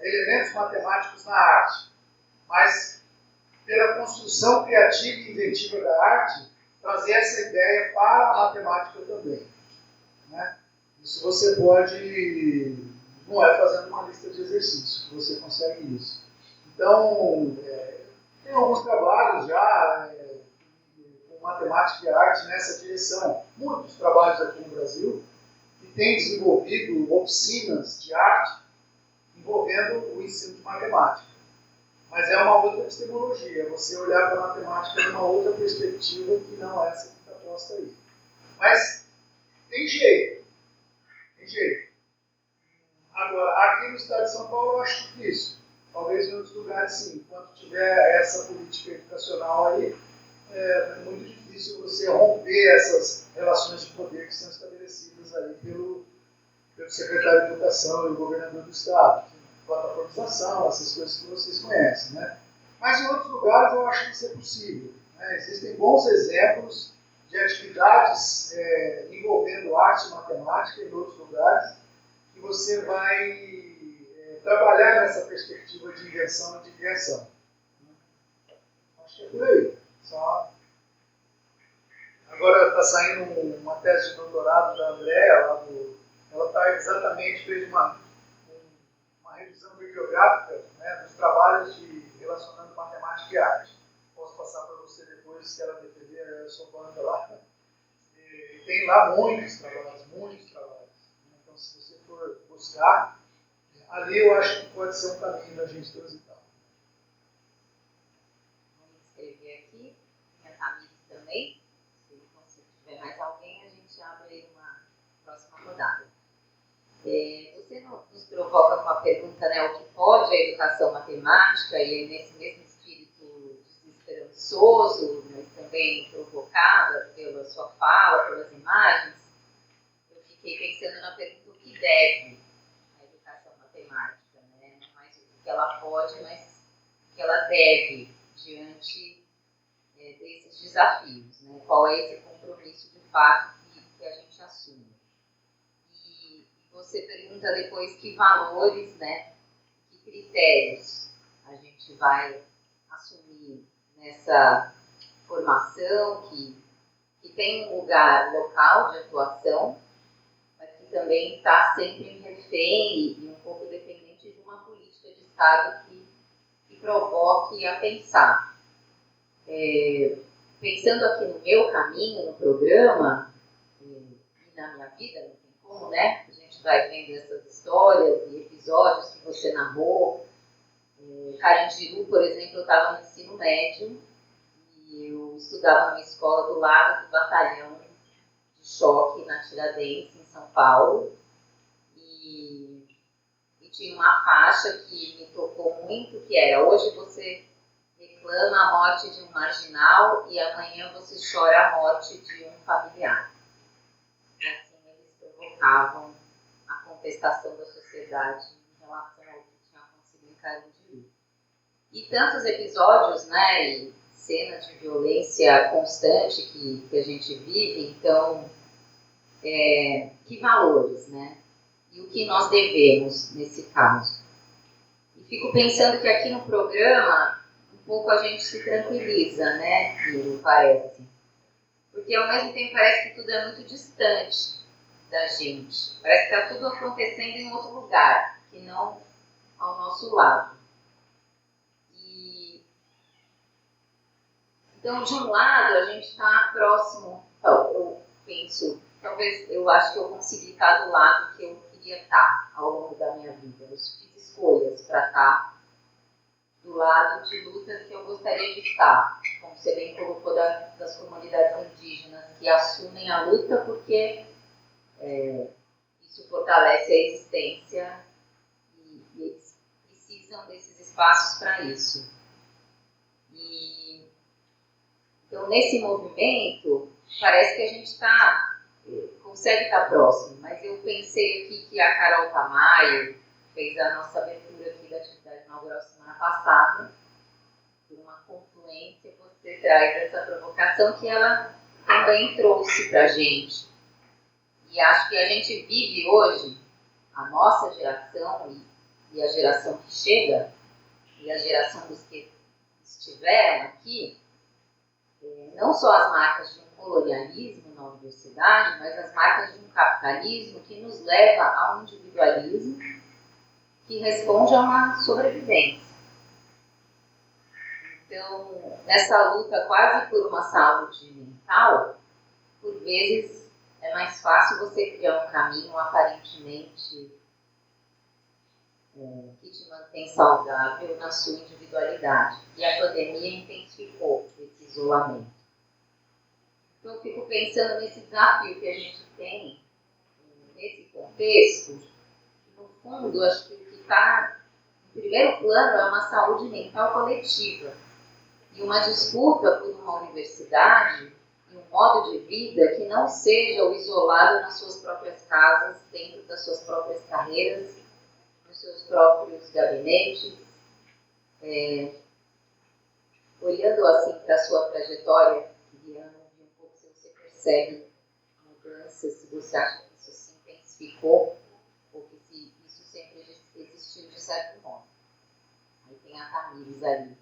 elementos matemáticos na arte, mas pela construção criativa e inventiva da arte, trazer essa ideia para a matemática também. Né? Isso você pode, não é fazendo uma lista de exercícios que você consegue isso. Então, tem alguns trabalhos já com matemática e arte nessa direção. Muitos trabalhos aqui no Brasil que têm desenvolvido oficinas de arte envolvendo o ensino de matemática. Mas é uma outra epistemologia, você olhar para a matemática de uma outra perspectiva que não é essa que está posta aí. Mas tem jeito. Agora, aqui no estado de São Paulo eu acho difícil. Talvez em outros lugares sim. Quando tiver essa política educacional aí, é muito difícil você romper essas relações de poder que são estabelecidas aí pelo secretário de Educação e o governador do estado. Plataformização, essas coisas que vocês conhecem, né? Mas em outros lugares eu acho que isso é possível. Né? Existem bons exemplos de atividades envolvendo arte e matemática em outros lugares que você vai trabalhar nessa perspectiva de invenção e de criação. Acho que é por aí. Agora está saindo uma tese de doutorado da Andréa, ela está exatamente, fez uma revisão bibliográfica, né, dos trabalhos relacionando matemática e arte. Posso passar para você depois, se ela defender, eu sou banda lá. E tem lá muitos trabalhos. Então, se você for buscar, ali eu acho que pode ser um caminho da gente transitar. Vamos escrever aqui, minha Tamires também. Se tiver mais alguém, a gente abre uma próxima rodada. Você nos provoca com a pergunta, né, o que pode a educação matemática, e nesse mesmo espírito desesperançoso, mas também provocada pela sua fala, pelas imagens, eu fiquei pensando na pergunta o que deve a educação matemática que ela pode, mas que ela deve diante desses desafios, né? Qual é esse compromisso de fato que a gente assume. E você pergunta depois que valores, né, que critérios a gente vai assumir nessa formação que tem um lugar local de atuação, mas que também está sempre refém e um pouco dependente de uma política de Estado que provoque a pensar. Pensando aqui no meu caminho, no programa, e na minha vida, não tem como, né? A gente vai vendo essas histórias e episódios que você narrou. Carandiru, por exemplo, eu estava no ensino médio e eu estudava numa escola do lado do batalhão de choque na Tiradentes, em São Paulo. E tinha uma faixa que me tocou muito, que era: hoje você reclama a morte de um marginal e amanhã você chora a morte de um familiar. E assim eles provocavam a contestação da sociedade em relação ao que tinha acontecido em Carandiru. E tantos episódios, né, e cenas de violência constante que a gente vive. Então, que valores, né? E o que nós devemos nesse caso. E fico pensando que aqui no programa um pouco a gente se tranquiliza, né, Miro, parece. Porque ao mesmo tempo parece que tudo é muito distante da gente. Parece que está tudo acontecendo em outro lugar, que não ao nosso lado. Então, de um lado, a gente está próximo, eu penso, talvez eu acho que eu consegui estar do lado que eu queria estar ao longo da minha vida. Eu fiz escolhas para estar do lado de lutas que eu gostaria de estar, como você bem colocou, das comunidades indígenas, que assumem a luta porque isso fortalece a existência e eles precisam desses espaços para isso. Então, nesse movimento, parece que a gente consegue estar próximo, mas eu pensei aqui que a Carol Tamayo fez a nossa abertura aqui da atividade inaugural semana passada, por uma confluência, você traz essa provocação que ela também trouxe para a gente. E acho que a gente vive hoje, a nossa geração e a geração que chega, e a geração dos que estiveram aqui, não só as marcas de um colonialismo na universidade, mas as marcas de um capitalismo que nos leva a um individualismo que responde a uma sobrevivência. Então, nessa luta quase por uma saúde mental, por vezes é mais fácil você criar um caminho aparentemente que te mantém saudável na sua individualidade. E a pandemia intensificou esse isolamento. Então, eu fico pensando nesse desafio que a gente tem nesse contexto. No fundo, acho que o que está em primeiro plano é uma saúde mental coletiva e uma disputa por uma universidade e um modo de vida que não seja o isolado nas suas próprias casas, dentro das suas próprias carreiras, nos seus próprios gabinetes. Olhando assim para a sua trajetória, Guilherme, um pouco se você percebe mudanças, se você acha que isso se intensificou ou que se isso sempre existiu de certo modo. Aí tem a Tamires ali.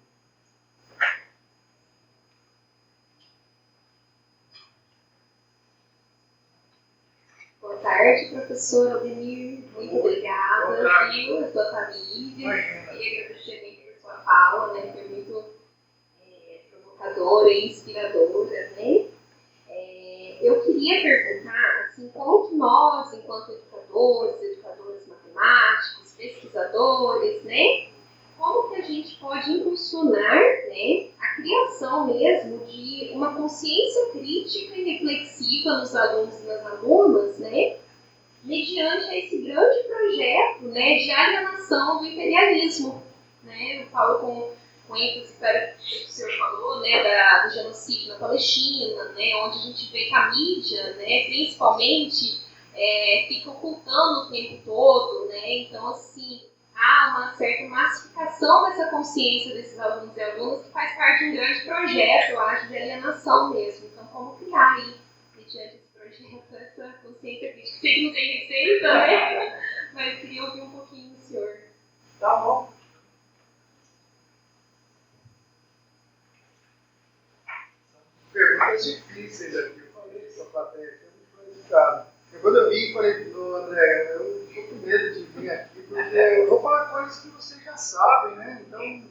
Boa tarde, professora Aldemir. Muito obrigada. Eu sou a Tamires. Queria agradecer bem pela sua fala, né? Foi muito provocadora e inspiradora, né? Eu queria perguntar, assim, como que nós, enquanto educadores matemáticos, pesquisadores, né? Como que a gente pode impulsionar, né, a criação mesmo de uma consciência crítica e reflexiva nos alunos e nas alunas, né, mediante esse grande projeto, né, de alienação do imperialismo, né? Eu falo com ênfase para o que o senhor falou, né, do genocídio na Palestina, né, onde a gente vê que a mídia, né, principalmente, fica ocultando o tempo todo, né? Então, assim, há uma certa massificação dessa consciência desses alunos e alunas que faz parte de um grande projeto, eu acho, de alienação mesmo. Então, como criar aí, mediante esse projeto, essa consciência crítica? Sei que não tem receita, né? Mas queria ouvir um pouquinho do senhor. Tá bom. Perguntas difíceis aqui. Eu falei que essa plateia aqui é muito qualificada. Quando eu vim, falei, André, eu estou com medo de vir aqui, porque eu vou falar coisas que vocês já sabem, né? Então,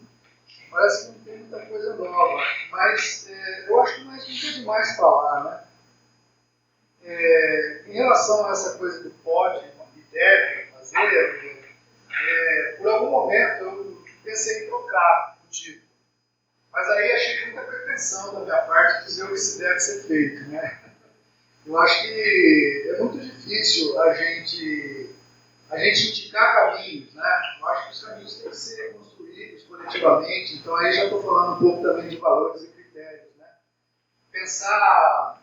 parece que não tem muita coisa nova. Mas eu acho que mais nunca é demais falar, né? Em relação a essa coisa do pode e deve fazer, por algum momento eu pensei em trocar o título. Mas aí achei muita pretensão da minha parte dizer o que se deve ser feito, né? Eu acho que é muito difícil a gente indicar caminhos, né? Eu acho que os caminhos têm que ser construídos coletivamente, então aí já estou falando um pouco também de valores e critérios, né? Pensar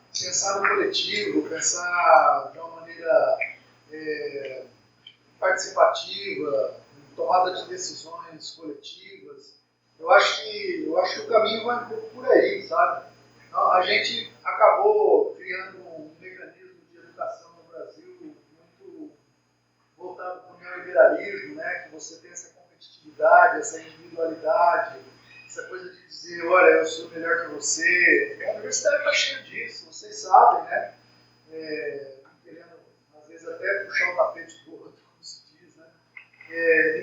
no coletivo, pensar de uma maneira participativa, tomada de decisões coletivas. Eu acho que o caminho vai um pouco por aí, sabe? Então, a gente acabou criando um mecanismo de educação no Brasil muito voltado para o neoliberalismo, né? Que você tem essa competitividade, essa individualidade, essa coisa de dizer, olha, eu sou melhor que você. A universidade está cheia disso, vocês sabem, né? Querendo, às vezes, até puxar o tapete do outro, como se diz, né?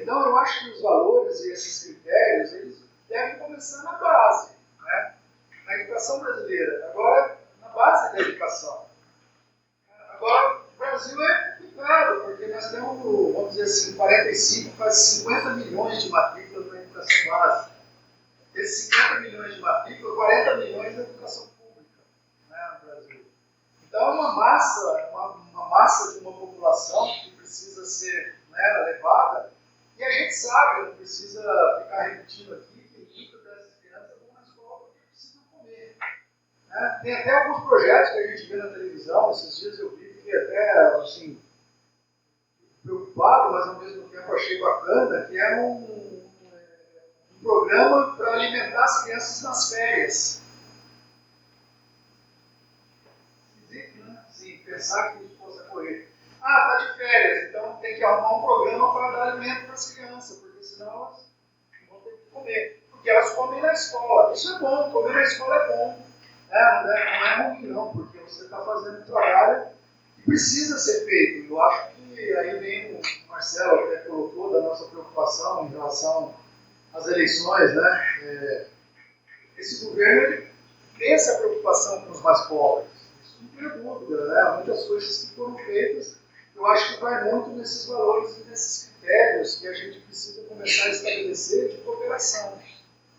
Então, eu acho que os valores e esses critérios, eles devem começar na base, né? Na educação brasileira. Agora, na base da educação. Agora, o Brasil é complicado, porque nós temos, vamos dizer assim, 45, quase 50 milhões de matrículas na educação básica. Desses 50 milhões de matrículas, 40 milhões na educação pública, né, no Brasil. Então, é uma massa de uma população que precisa ser, né, levada, e a gente sabe, não precisa ficar repetindo aqui, que muitas dessas crianças vão na escola porque precisam comer. Né? Tem até alguns projetos que a gente vê na televisão, esses dias eu vi, fiquei até, assim, preocupado, mas ao mesmo tempo achei bacana, que é um programa para alimentar as crianças nas férias. Esquisito, né? Sim, pensar que isso possa ocorrer. Ah, está de férias, então tem que arrumar um programa para dar alimento para as crianças, porque senão elas vão ter que comer. Porque elas comem na escola. Isso é bom, comer na escola é bom. Não é ruim não, porque você está fazendo um trabalho que precisa ser feito. Eu acho que aí vem o Marcelo até colocou da nossa preocupação em relação às eleições, né? Esse governo ele tem essa preocupação com os mais pobres. Isso não tem dúvida, né? Muitas coisas que foram feitas, eu acho que vai muito nesses valores e nesses critérios que a gente precisa começar a estabelecer de cooperação,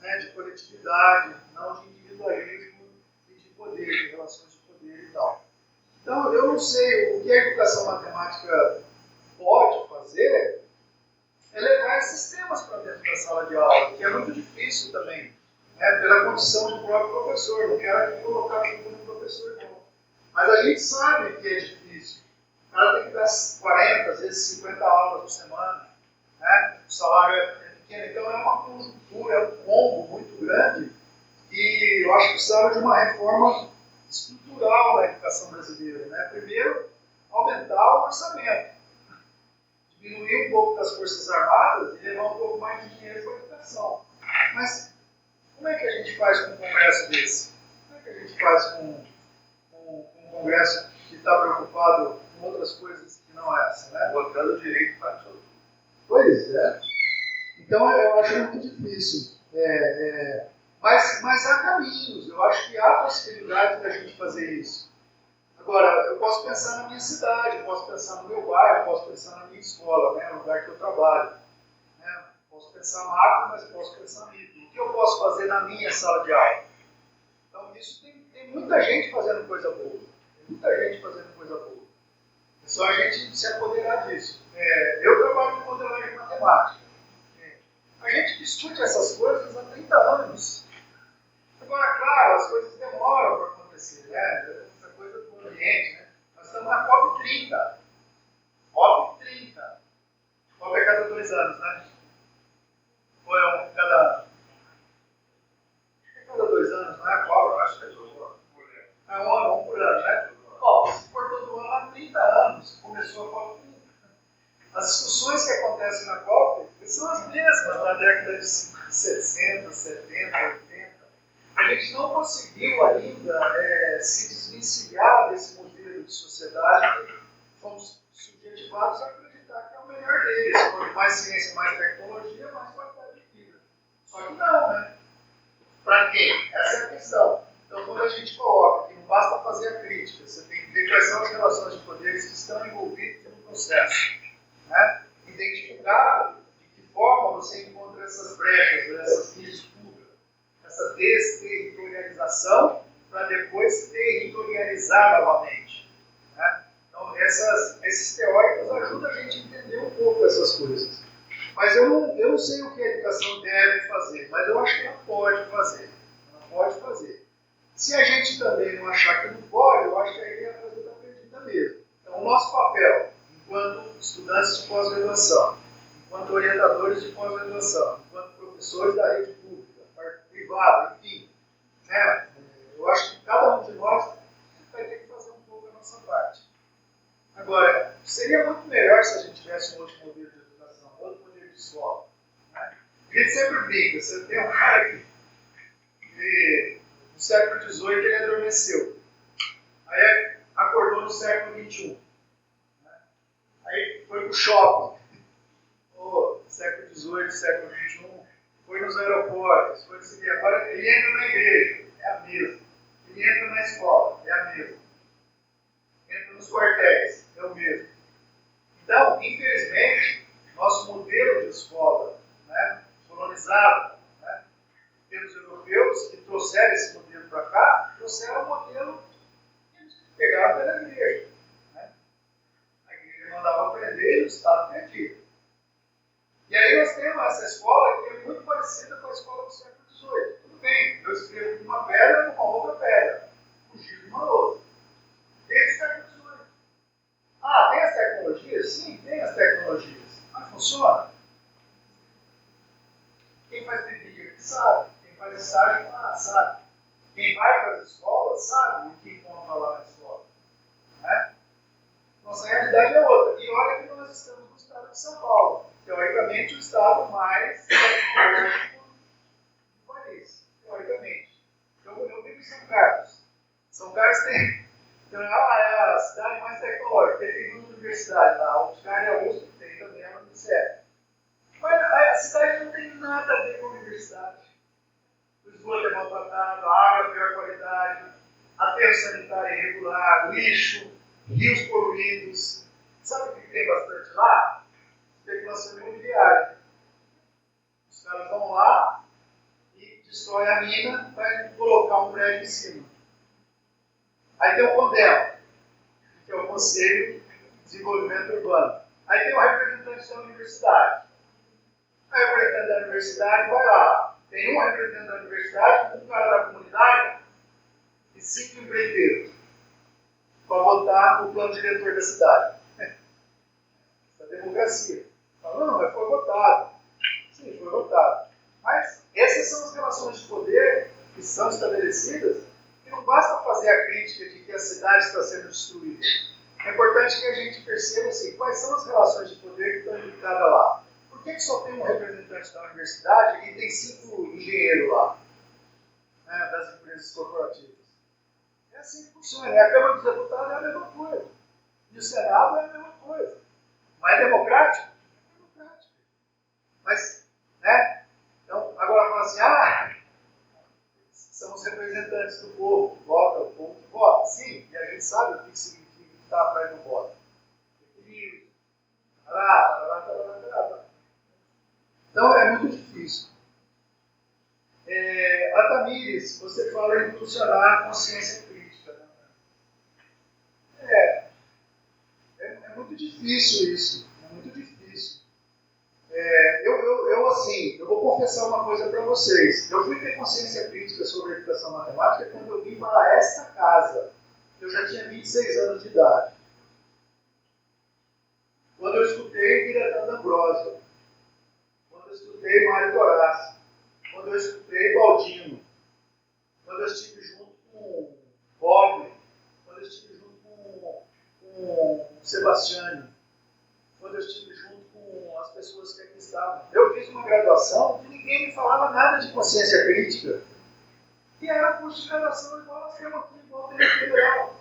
né? De coletividade, não de individualismo e de poder, de relações de poder e tal. Então, eu não sei o que a educação matemática pode fazer é levar esses temas para dentro da sala de aula, que é muito difícil também, né? Pela condição do próprio professor. Não quero aqui colocar tudo no professor, não. Mas a gente sabe que é difícil. O cara tem que dar 40, às vezes 50 aulas por semana, né? O salário é pequeno, então é uma conjuntura, é um combo muito grande e eu acho que precisava de uma reforma estrutural da educação brasileira, né? Primeiro, aumentar o orçamento, diminuir um pouco das Forças Armadas e levar um pouco mais de dinheiro para a educação. Mas como é que a gente faz com um congresso desse? Como é que a gente faz com um congresso que está preocupado com outras coisas que não essa, né? Botando direito para tudo. Pois é. Então eu acho muito difícil. Mas há caminhos, eu acho que há possibilidade da gente fazer isso. Agora, eu posso pensar na minha cidade, eu posso pensar no meu bairro, eu posso pensar na minha escola, né, no lugar que eu trabalho. Né? Posso pensar macro, mas posso pensar micro. O que eu posso fazer na minha sala de aula? Então, isso tem muita gente fazendo coisa boa. Tem muita gente fazendo coisa boa. É só a gente se apoderar disso. Eu trabalho com modelagem matemática. A gente discute essas coisas há 30 anos. Agora, claro, as coisas demoram para acontecer, né? Essa coisa do ambiente, né? Nós estamos na COP 30. COP 30. COP é cada 2 anos, né? década de 60, 70, 80, a gente não conseguiu ainda se desvencilhar desse modelo de sociedade que fomos subjetivados a acreditar que é o melhor deles. Quanto mais ciência, mais tecnologia, mais qualidade de vida. Só que não, né? Para quem? Essa é a questão. Então, quando a gente coloca que não basta fazer a crítica, você tem que ver quais são as relações de poderes que estão envolvidas no processo. Né? Identificar de que forma você encontra essas brechas, essas disputas, essa desterritorialização, para depois territorializar novamente. Né? Então, esses teóricos ajudam a gente a entender um pouco essas coisas. Mas eu não sei o que a educação deve fazer, mas eu acho que ela pode fazer. Ela pode fazer. Se a gente também não achar que não pode, eu acho que aí a coisa está perdida mesmo. Então, o nosso papel, enquanto estudantes de pós-graduação, enquanto orientadores de pós-graduação, enquanto professores da rede pública, privada, enfim, né, eu acho que cada um de nós vai ter que fazer um pouco a nossa parte. Agora, seria muito melhor se a gente tivesse um outro modelo de educação, outro modelo de escola. Né? A gente sempre brinca, você tem um cara que no século XVIII ele adormeceu. Aí acordou no século XXI. Né? Aí foi para o shopping. Século XVIII, século XXI. Foi nos aeroportos. Foi assim, agora ele entra na igreja. É a mesma. Ele entra na escola. É a mesma. Entra nos quartéis. É o mesmo. Então, infelizmente, nosso modelo de escola, né, colonizado, né, pelos europeus que trouxeram esse modelo para cá, trouxeram um modelo que eles pegaram pela igreja. Né? A igreja mandava aprender e o Estado perdia. E aí nós temos essa escola que é muito parecida com a escola do século XVIII. Tudo bem, eu escrevo numa pedra numa outra pedra, fugir de uma outra. Desde o século XVIII. Ah, tem as tecnologias? Sim, tem as tecnologias. Mas funciona? Quem faz PhD sabe. Quem faz estágio sabe. Quem vai para as escolas sabe o que encontra lá na escola. Né? Nossa realidade é outra. E olha que nós estamos no estado de São Paulo. Teoricamente, o estado mais tecnológico do país. Teoricamente. Eu vivo em São Carlos. São Carlos tem. Então, é a cidade mais tecnológica. Tem uma universidade lá. A UFSCar é a USP, tem também a Unicef. Mas a cidade não tem nada a ver com a universidade. O esgoto é maltratado, a água é pior qualidade, aterro sanitário irregular, lixo, rios poluídos. Sabe o que tem bastante lá? Especulação imobiliária. Os caras vão lá e destroem a mina para colocar um prédio em cima. Aí tem o CONDEL, que é o Conselho de Desenvolvimento Urbano. Aí tem o representante da universidade. Aí o representante da universidade vai lá. Tem um representante da universidade, um cara da comunidade e 5 empreiteiros para votar o plano diretor da cidade. Isso é democracia. Não, mas foi votado. Sim, foi votado. Mas essas são as relações de poder que são estabelecidas e não basta fazer a crítica de que a cidade está sendo destruída. É importante que a gente perceba assim, quais são as relações de poder que estão indicadas lá. Por que só tem um representante da universidade e tem 5 engenheiros lá, né, das empresas corporativas? É assim que funciona. E a Câmara dos Deputados é a mesma coisa. E o Senado é a mesma coisa. Mas é democrático? É democrático. Mas, né? Então, agora fala assim, são os representantes do povo que votam, o povo que vota. Sim, e a gente sabe o que significa estar atrás do voto. Equilíbrio. Então é muito difícil. Tamires, você fala em impulsionar a consciência crítica. Né? É muito difícil isso. É muito difícil. Eu vou confessar uma coisa para vocês. Eu fui ter consciência crítica sobre a educação matemática quando eu vim para esta casa. Eu já tinha 26 anos de idade. Quando eu escutei Biratan D'Ambrosio, quando eu escutei Mário Corazzi, quando eu escutei Baldino, quando eu estive junto com Wagner, quando eu estive junto com Sebastiani, quando eu estive junto com as pessoas que aqui estavam. Eu fiz uma graduação ninguém me falava nada de consciência crítica. E era curso de graduação igual nós temos aqui, igual tem no federal.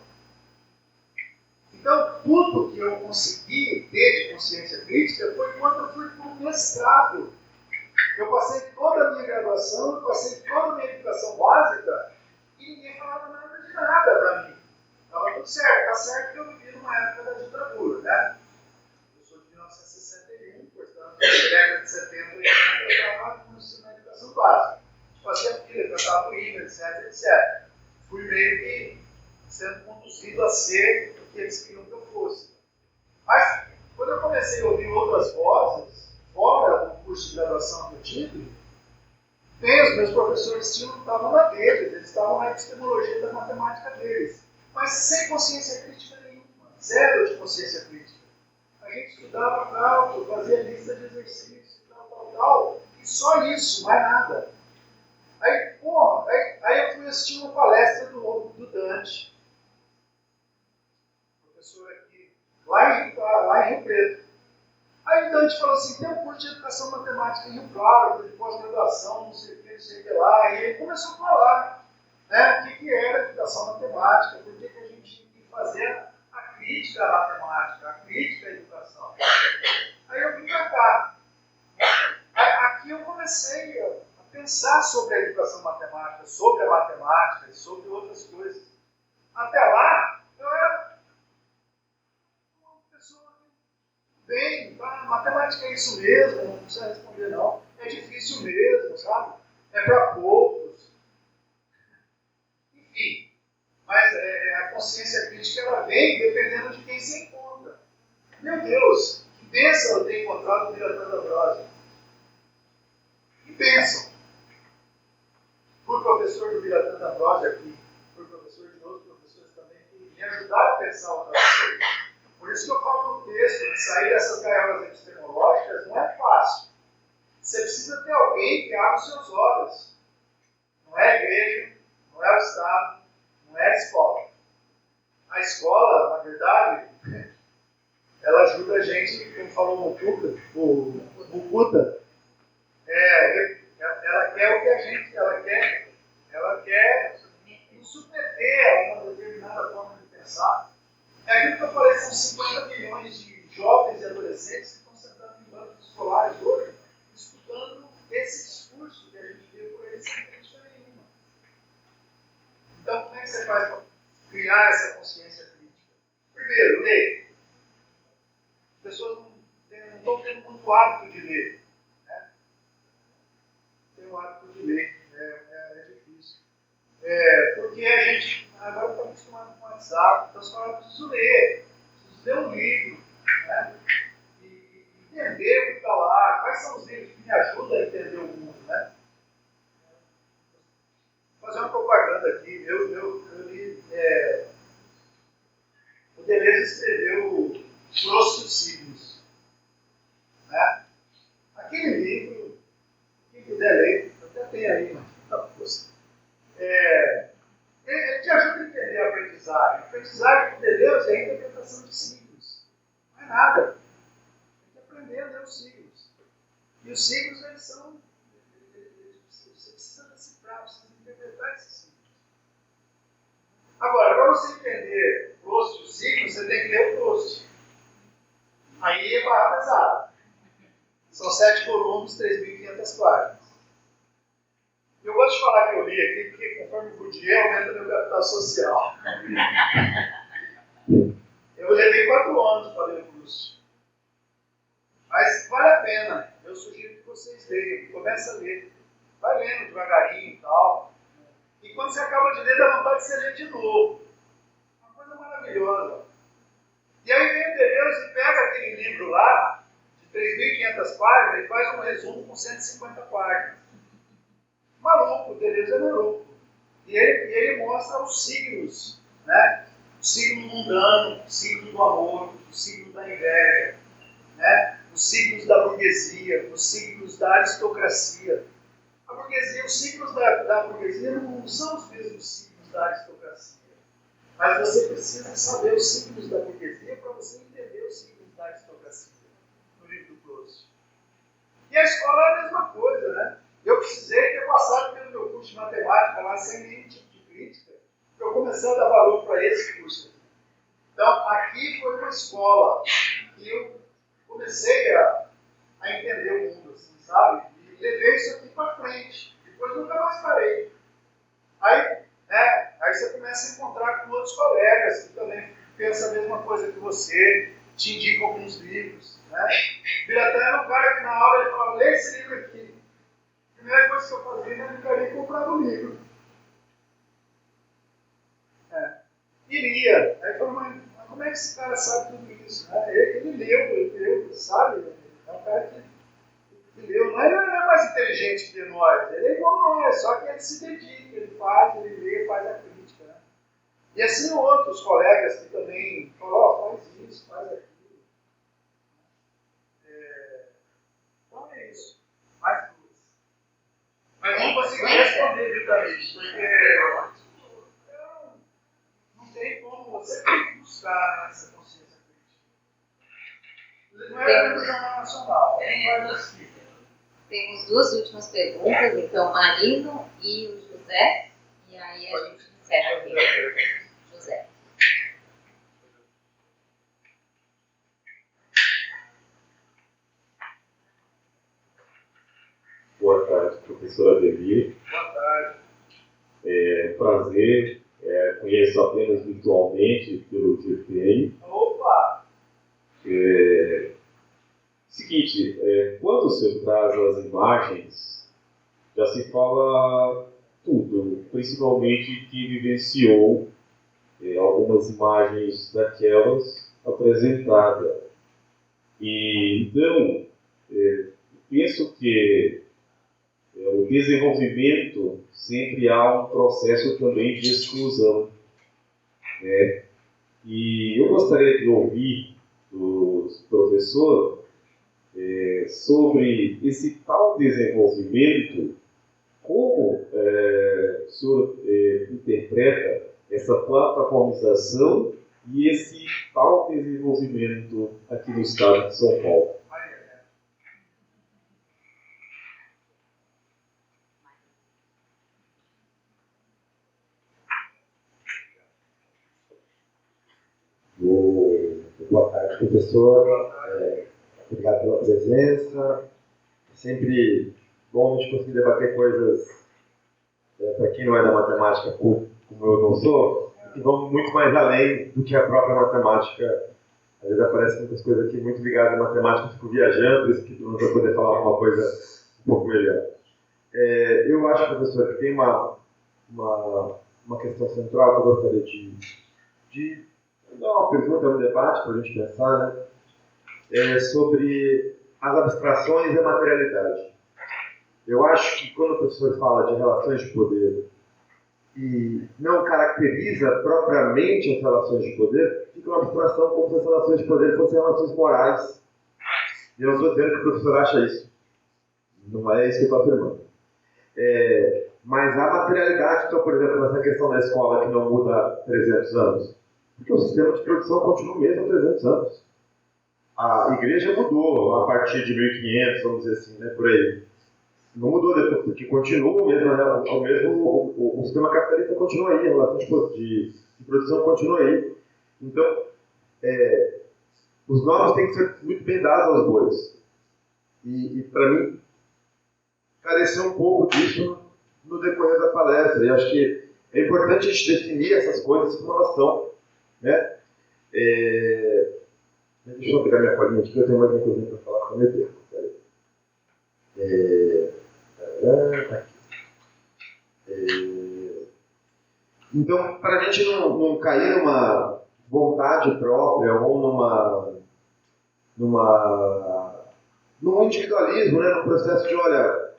Então, tudo que eu consegui ter de consciência crítica foi quando eu fui para o mestrado. Eu passei toda a minha graduação, eu passei toda a minha educação básica e ninguém falava nada de nada para mim. Estava tudo certo. Está certo que eu vivi numa época da ditadura, né? Eu sou de 1961, portanto, na década de 70 eu estava na educação básica. Fazia fila, cantava o hino, etc, etc. Fui meio que sendo conduzido a ser o que eles queriam que eu fosse. Mas, quando eu comecei a ouvir outras vozes, fora do curso de graduação que eu tive, bem, os meus professores estavam na deles, eles estavam na epistemologia da matemática deles, mas sem consciência crítica nenhuma, zero de consciência crítica. A gente estudava cálculo, fazia lista de exercícios, tal, e só isso, mais nada. Aí eu fui assistir uma palestra do Dante, professor aqui, lá em Rio Preto. Aí o Dante falou assim, tem um curso de educação matemática em Rio Claro, de pós-graduação, não sei o que lá. E ele começou a falar, né, o que era educação matemática, por que a gente tinha que fazer a crítica à matemática, a crítica à educação. Aí eu vim pra cá. Aqui eu comecei a pensar sobre a educação matemática, sobre a matemática e sobre outras coisas. Até lá, eu era uma pessoa bem, tá? Matemática é isso mesmo, não precisa responder não. É difícil mesmo, sabe? É para poucos. Enfim, mas a consciência crítica ela vem dependendo de quem se encontra. Meu Deus, que bênção eu ter encontrado o Biratan D'Ambrosio. Que bênção. Fui professor do Biratan D'Ambrosio aqui, fui professor de outros professores também que me ajudaram a pensar outras coisas. Por isso que eu falo no texto, de sair dessas gaiolas epistemológicas não é fácil. Você precisa ter alguém que abra os seus olhos. Não é a igreja, não é o Estado, não é a escola. A escola, na verdade, ela ajuda a gente, como falou o Mucuta, ela quer o que a gente, ela quer nos submeter a uma determinada forma de pensar. É aquilo que eu falei, são 50 milhões de jovens e adolescentes que estão sentando em bancos escolares hoje, escutando esse discurso que a gente vê por aí sem crítica nenhuma. Então, como é que você faz para criar essa consciência crítica? Primeiro, ler. As pessoas não estão tendo muito hábito de ler. Né? Tem o hábito de ler, é difícil. Porque a gente agora está acostumado com o WhatsApp, então você fala, eu preciso ler um livro, né? E entender o que está lá, quais são os livros que me ajudam a entender o mundo, né? Vou fazer uma propaganda aqui, eu li, o Deleuze escreveu Proust e os Signos, né? Aquele livro, que o Deleuze, até tem aí, mas ele te ajuda a entender a aprendizagem. A aprendizagem de Deus é a interpretação de signos. Não é nada. Tem que aprender a ler os signos. E os signos, eles são... Você precisa decifrar, precisa interpretar esses signos. Agora, para você entender Proust e os signos, você tem que ler o Proust. Aí é barra pesada. São 7 volumes, 3.500 páginas. Eu gosto de falar que eu li aqui, porque conforme o Bourdieu aumenta meu capital social. Eu levei 4 anos para ler o Proust. Mas vale a pena. Eu sugiro que vocês leiam. Começa a ler. Vai lendo devagarinho e tal. E quando você acaba de ler, dá vontade de você ler de novo. Uma coisa maravilhosa. E aí vem o Deleuze e pega aquele livro lá, de 3.500 páginas, e faz um resumo com 150 páginas. Maluco, o Deleuze é maluco. E ele mostra os signos, né? O signo mundano, o signo do amor, o signo da inveja, né? Os signos da burguesia, os signos da aristocracia. A burguesia, os signos da burguesia não são os mesmos signos da aristocracia. Mas você precisa saber os signos da burguesia para você entender os signos da aristocracia, no livro do Proust. E a escola é a mesma coisa, né? precisei ter passado pelo meu curso de matemática lá sem nenhum tipo de crítica, para eu começar a dar valor para esse curso. Então, aqui foi uma escola que eu comecei a entender o mundo, assim, sabe? E levei isso aqui para frente. Depois nunca mais parei. Aí você começa a encontrar com outros colegas que também pensam a mesma coisa que você, te indicam alguns livros. Né? Biratã era um cara que na aula ele falava, lê esse livro aqui. A primeira coisa que eu fazia era ficar comprando o livro. E lia. Aí eu falei, mas como é que esse cara sabe tudo isso? Ele leu, sabe? É um cara que leu. Não é mais inteligente que nós, ele é igual a nós, só que ele se dedica, ele faz, ele lê, faz a crítica. Né? E assim outros colegas que também falam, faz isso, faz aquilo. Então é isso. Mais duas. Mas não consegui responder devidamente, porque não tem como, você tem que buscar essa consciência crítica. Não é a visão nacional. Temos duas últimas perguntas, então, Marino e o José, e aí a gente encerra aqui. José. Boa tarde, professora Ademir. Boa tarde. Prazer. Conheço apenas virtualmente pelo GPI. Opa! Seguinte, quando você traz as imagens, já se fala tudo, principalmente que vivenciou algumas imagens daquelas apresentadas. E então, penso que o desenvolvimento sempre há um processo também de exclusão. Né? E eu gostaria de ouvir do professor sobre esse tal desenvolvimento, como o senhor interpreta essa plataformização e esse tal desenvolvimento aqui no estado de São Paulo. Boa tarde, professor. Obrigado pela presença. É sempre bom a gente conseguir debater coisas, para quem não é da matemática, como eu não sou, que vão muito mais além do que a própria matemática. Às vezes aparecem muitas coisas aqui muito ligadas à matemática, eu fico viajando, isso aqui não vai poder falar alguma coisa um pouco melhor. Eu acho, professor, que tem uma questão central que eu gostaria de dar uma pergunta, um debate para a gente pensar, né? Sobre as abstrações e a materialidade. Eu acho que quando o professor fala de relações de poder e não caracteriza propriamente as relações de poder, fica uma abstração como se as relações de poder fossem relações morais. E eu não estou dizendo que o professor acha isso. Não é isso que eu estou afirmando. Mas a materialidade, então, por exemplo, nessa questão da escola que não muda há 300 anos, porque o sistema de produção continua o mesmo há 300 anos. A igreja mudou a partir de 1500, vamos dizer assim, né, por aí. Não mudou depois, porque continua o mesmo, o sistema capitalista continua aí, a relação de produção continua aí. Então, os nomes têm que ser muito bem dados aos bois. E para mim, careceu um pouco disso no decorrer da palestra. E acho que é importante a gente definir essas coisas como elas são. Né? Deixa eu pegar minha colinha aqui, que eu tenho mais uma coisinha para falar com o meu tempo. Tá aqui. Então, para a gente não cair numa vontade própria ou num individualismo, né? Num processo de, olha,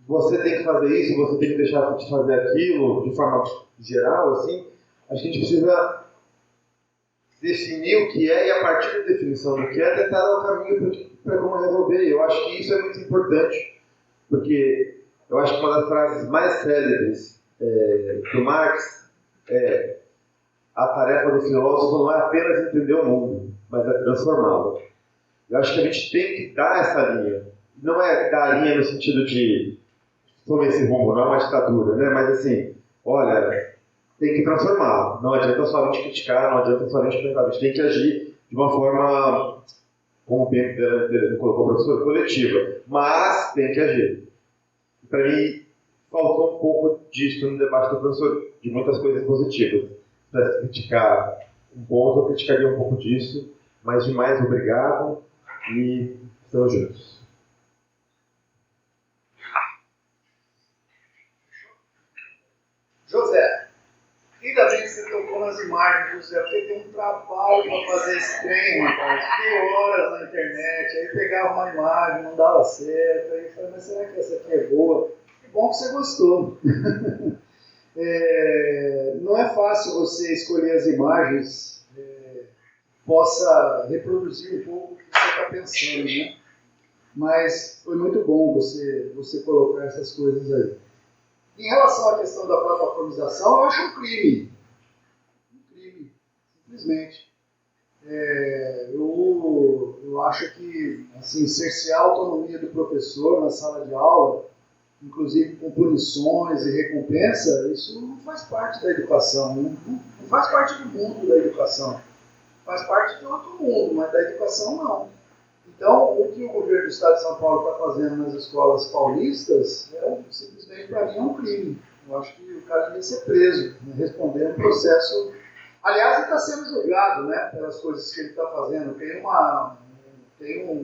você tem que fazer isso, você tem que deixar de fazer aquilo, de forma geral, assim, acho que a gente precisa definir o que é e, a partir da definição do que é, tentar dar o caminho para como resolver. Eu acho que isso é muito importante, porque eu acho que uma das frases mais célebres do Marx é: a tarefa do filósofo não é apenas entender o mundo, mas é transformá-lo. Eu acho que a gente tem que dar essa linha não é dar linha no sentido de tome esse rumo, não é uma ditadura, né? Mas assim, olha, tem que transformar. Não adianta só a gente criticar, não adianta só a gente pensar. A gente tem que agir de uma forma, como bem colocou o professor, coletiva. Mas tem que agir. Para mim, faltou um pouco disso no debate do professor, de muitas coisas positivas. Para criticar um ponto, eu criticaria um pouco disso, mas demais, obrigado e estamos juntos. José, ainda bem que você tocou nas imagens, José, porque tem um trabalho para fazer esse trem, rapaz. Fiquei horas na internet, aí pegava uma imagem, não dava certo, aí eu falei, mas será que essa aqui é boa? Que bom que você gostou. Não é fácil você escolher as imagens, possa reproduzir um pouco o que você está pensando, né? Mas foi muito bom você colocar essas coisas aí. Em relação à questão da plataformização, eu acho um crime. Um crime, simplesmente. Eu acho que assim, cercear a autonomia do professor na sala de aula, inclusive com punições e recompensa, isso não faz parte da educação, né? Não faz parte do mundo da educação. Faz parte de outro mundo, mas da educação não. Então, o que o governo do Estado de São Paulo está fazendo nas escolas paulistas, simplesmente para mim é um crime. Eu acho que o cara devia ser preso, né, responder um processo. Aliás, ele está sendo julgado, né, pelas coisas que ele está fazendo. Tem um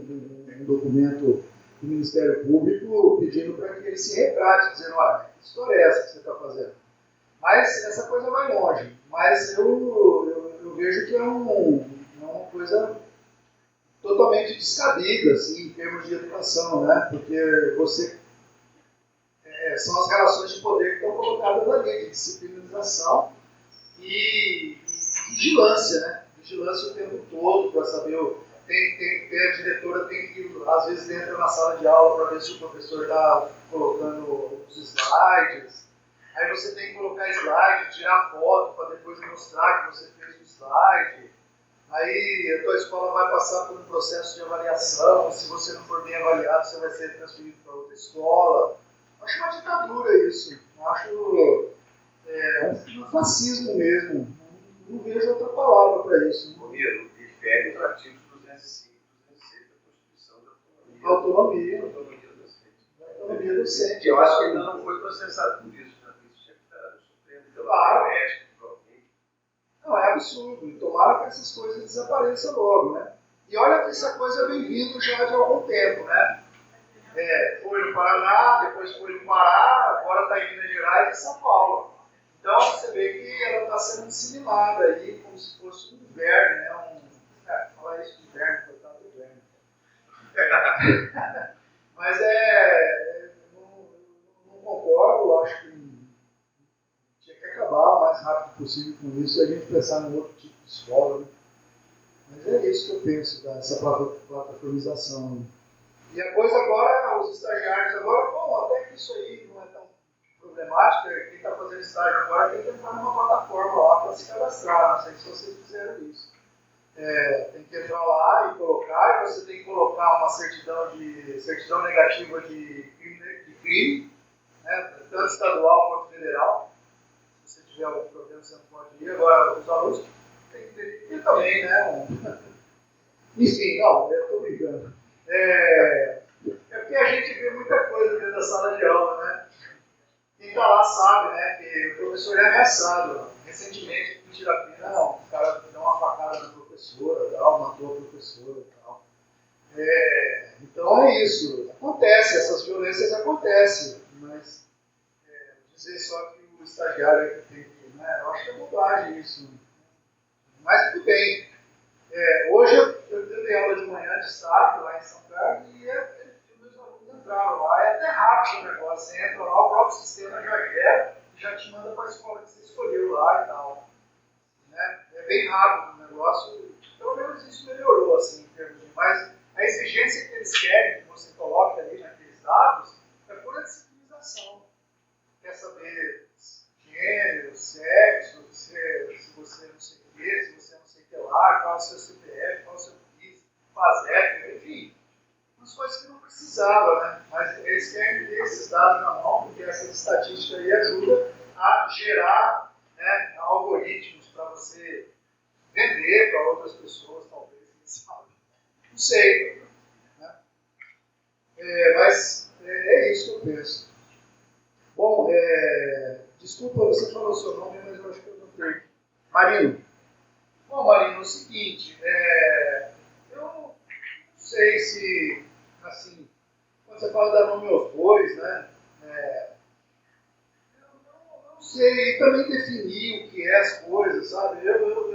documento do Ministério Público pedindo para que ele se retrate, dizendo, olha, que história é essa que você está fazendo? Mas essa coisa vai longe. Mas eu vejo que é uma coisa totalmente descabida, assim, em termos de educação, né? Porque são as relações de poder que estão colocadas ali, de disciplinização e vigilância, né? Vigilância o tempo todo para saber. A diretora tem que, às vezes, entra na sala de aula para ver se o professor está colocando os slides. Aí você tem que colocar slide, tirar foto para depois mostrar que você fez o slide. Aí a tua escola vai passar por um processo de avaliação, se você não for bem avaliado, você vai ser transferido para outra escola. Acho uma ditadura isso. Acho um fascismo mesmo. Não vejo outra palavra para isso. Miro, difere os artigos 205 e 206 da Constituição da Autonomia. Autonomia docente. Eu acho que ainda não foi processado por isso. Já isso tinha que estar no Supremo, pela ética. Não, é absurdo. E tomara que essas coisas desapareçam logo, né? E olha que essa coisa vem vindo já de algum tempo, né? Foi no Paraná, depois foi no Pará, agora está em Minas Gerais e São Paulo. Então você vê que ela está sendo disseminada aí como se fosse um inverno, né? Falar isso de inverno, coitado do inverno. Mas não concordo, acho que tinha que acabar o mais rápido possível com isso e a gente pensar num outro tipo de escola, né? Mas é isso que eu penso, dessa plataformização. E a coisa agora, os estagiários agora, bom, até que isso aí não é tão problemático, quem está fazendo estágio agora tem que entrar numa plataforma lá para se cadastrar, não sei se vocês fizeram isso. Tem que entrar lá e colocar, e você tem que colocar uma certidão negativa de crime, né, tanto estadual quanto federal. Se você tiver algum problema, você não pode ir. Agora, os alunos têm que ter que também, né? Enfim, não, eu estou brincando. Porque a gente vê muita coisa dentro da sala de aula, né? Quem está lá sabe, né, que o professor é ameaçado. Recentemente, em Tirapina, o cara deu uma facada na professora, matou a professora e tal. Então é isso. Acontece, essas violências acontecem, mas dizer só que o estagiário é que tem que, né, eu acho que é bobagem isso. Mas tudo bem. Hoje eu dei aula de manhã de estágio lá em São Carlos e meus alunos entraram lá. É até rápido o negócio. Você entra lá, o próprio sistema já gera e já te manda para a escola que você escolheu lá e tal. Né? É bem rápido o negócio. Pelo menos isso melhorou, assim, em termos de. Mas a exigência que eles querem que você coloque ali naqueles dados é pura disciplinização. Quer saber gênero, sexo, se você não sei o quê, se você não sei o que lá, qual é o seu CPF, qual é o seu PIS, FASEP, enfim. Umas coisas que não precisava. dados na mão, porque essa estatística aí ajuda a gerar, né, algoritmos para você vender para outras pessoas, talvez, quem sabe. Não sei. Né? Mas é isso que eu penso. Bom, desculpa, você falou o seu nome, mas eu acho que eu não tenho. Marino. Bom, Marino, é o seguinte, eu não sei se, assim, quando você fala dar nome aos bois, né, eu não sei também definir o que é as coisas, sabe? Pelo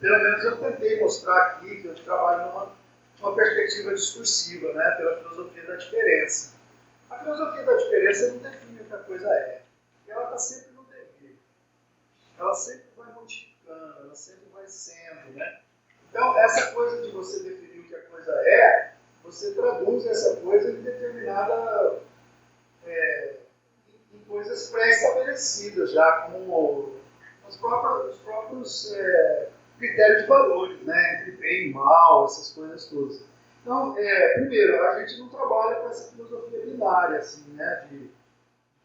menos eu tentei mostrar aqui que eu trabalho numa perspectiva discursiva, né, pela filosofia da diferença. A filosofia da diferença não define o que a coisa é. Ela está sempre no dever. Ela sempre vai modificando, ela sempre vai sendo, né? Então, essa coisa de você definir o que a coisa é, você traduz essa coisa em determinada... em coisas pré-estabelecidas já, como os próprios critérios de valores, né? Entre bem e mal, essas coisas todas. Então, primeiro, a gente não trabalha com essa filosofia binária, assim, né? De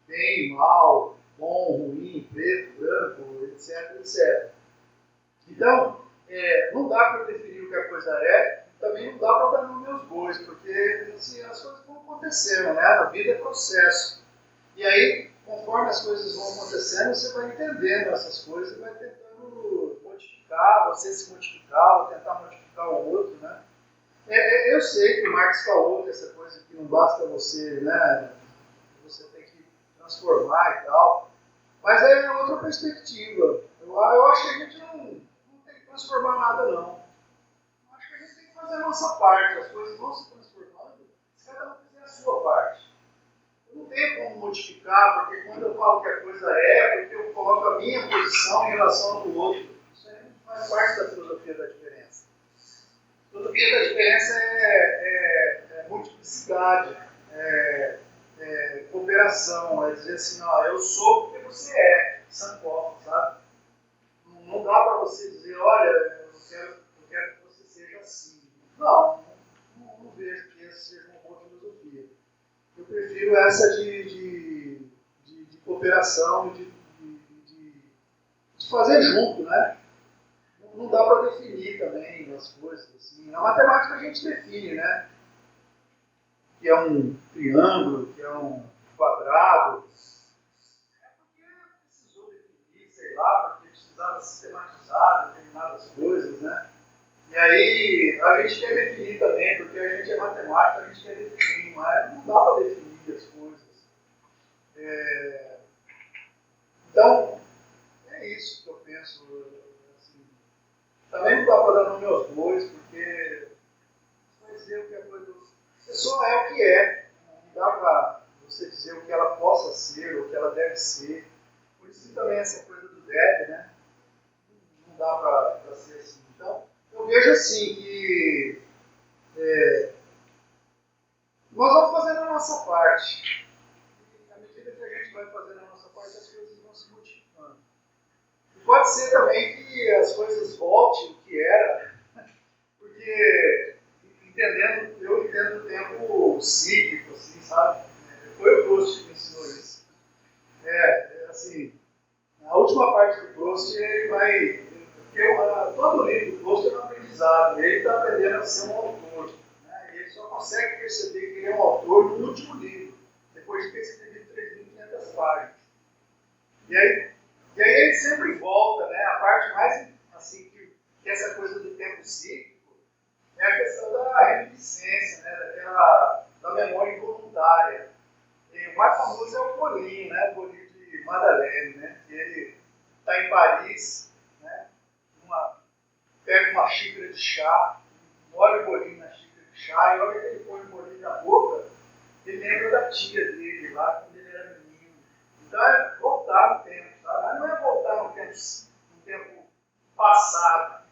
bem, mal, bom, ruim, preto, branco, etc, etc. Então, não dá para definir o que a coisa é, também não dá para dar nome aos bois, porque assim, as coisas vão acontecendo, né? A vida é processo. E aí, conforme as coisas vão acontecendo, você vai entendendo essas coisas e vai tentando modificar, você se modificar, ou tentar modificar o outro, né? Eu sei que o Marx falou que essa coisa que não basta você, né? Você tem que transformar e tal. Mas é outra perspectiva. Eu acho que a gente não tem que transformar nada, não. Eu acho que a gente tem que fazer a nossa parte. As coisas vão se transformando se cada um fizer a sua parte. Eu não tenho como modificar, porque quando eu falo que a coisa porque eu coloco a minha posição em relação ao do outro. Isso aí não faz parte da filosofia da diferença. A filosofia da diferença é multiplicidade, cooperação, é dizer assim, ó, eu sou porque você é, Sankofa, sabe? Não dá para você dizer, olha, eu quero que você seja assim. Não vejo que essa seja uma boa filosofia. Eu prefiro essa de cooperação, de fazer junto, né? Não dá para definir também as coisas. Assim. Na matemática a gente define, né? Que é um triângulo, que é um quadrado. É porque precisou definir, sei lá, porque precisava sistematizar determinadas coisas, né? E aí a gente quer definir também, porque a gente é matemática, a gente quer definir, mas não dá para definir as coisas. Então, é isso que eu penso. Assim, também não dá para dar nome aos bois, porque você vai dizer o que a coisa. A pessoa é o que é. Não dá para você dizer o que ela possa ser, o que ela deve ser. Por isso que também essa coisa do deve, né? Não dá para ser assim. Então, eu vejo assim que nós vamos fazendo a nossa parte. E à medida que a gente vai fazendo a nossa parte, as coisas vão se modificando. E pode ser também que as coisas voltem o que era, porque eu entendo o tempo cíclico, assim, sabe? Foi o Proust que me ensinou isso. Assim, a última parte do Proust, ele vai... todo livro do Proust é um aprendizado, ele está aprendendo a ser um autor. Né? E ele só consegue perceber que ele é um autor no último livro, depois de ter escrevido 3.500 páginas. E aí ele sempre volta, né? A parte mais, assim, que essa coisa do tempo cíclico, é a questão da reminiscência, né? Da memória involuntária. E o mais famoso é o Bolinho, né? O Bolinho de Madeleine, né? Que ele está em Paris, né? Pega uma xícara de chá, molha o bolinho na xícara de chá, e a hora que ele põe o bolinho na boca, ele lembra da tia dele lá, quando ele era menino. Então é voltar no tempo, sabe? Mas não é voltar no tempo passado.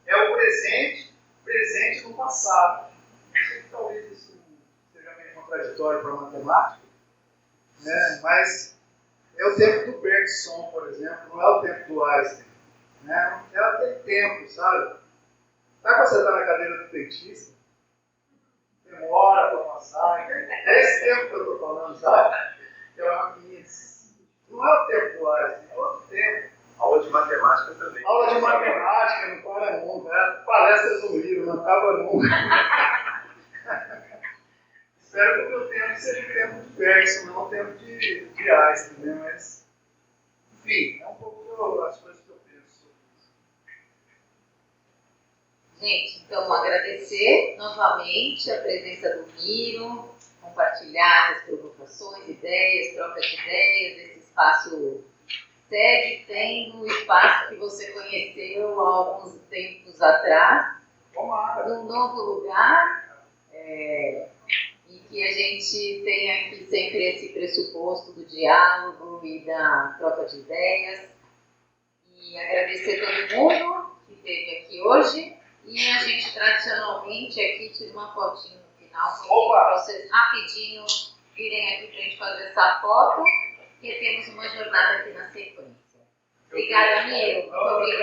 É o presente no passado. Eu sei que talvez isso seja meio contraditório para a matemática, né? Mas é o tempo do Bergson, por exemplo, não é o tempo do Einstein. Né? É aquele tempo, sabe? Sabe quando você está na cadeira do dentista? Demora para passar. É esse espero que o meu tempo seja tempo de verso, não tempo de ais também, mas enfim, é um pouco as coisas que eu penso sobre isso. Gente, então agradecer novamente a presença do Miro, compartilhar essas provocações, ideias, troca de ideias, esse espaço segue tendo o espaço que você conheceu há alguns tempos atrás, num novo lugar, e que a gente tenha aqui sempre esse pressuposto do diálogo e da troca de ideias. E agradecer todo mundo que esteve aqui hoje. E a gente tradicionalmente aqui tira uma fotinho no final, para vocês rapidinho virem aqui para a gente fazer essa foto, porque temos uma jornada aqui na sequência. Obrigada, amigo. Muito obrigada.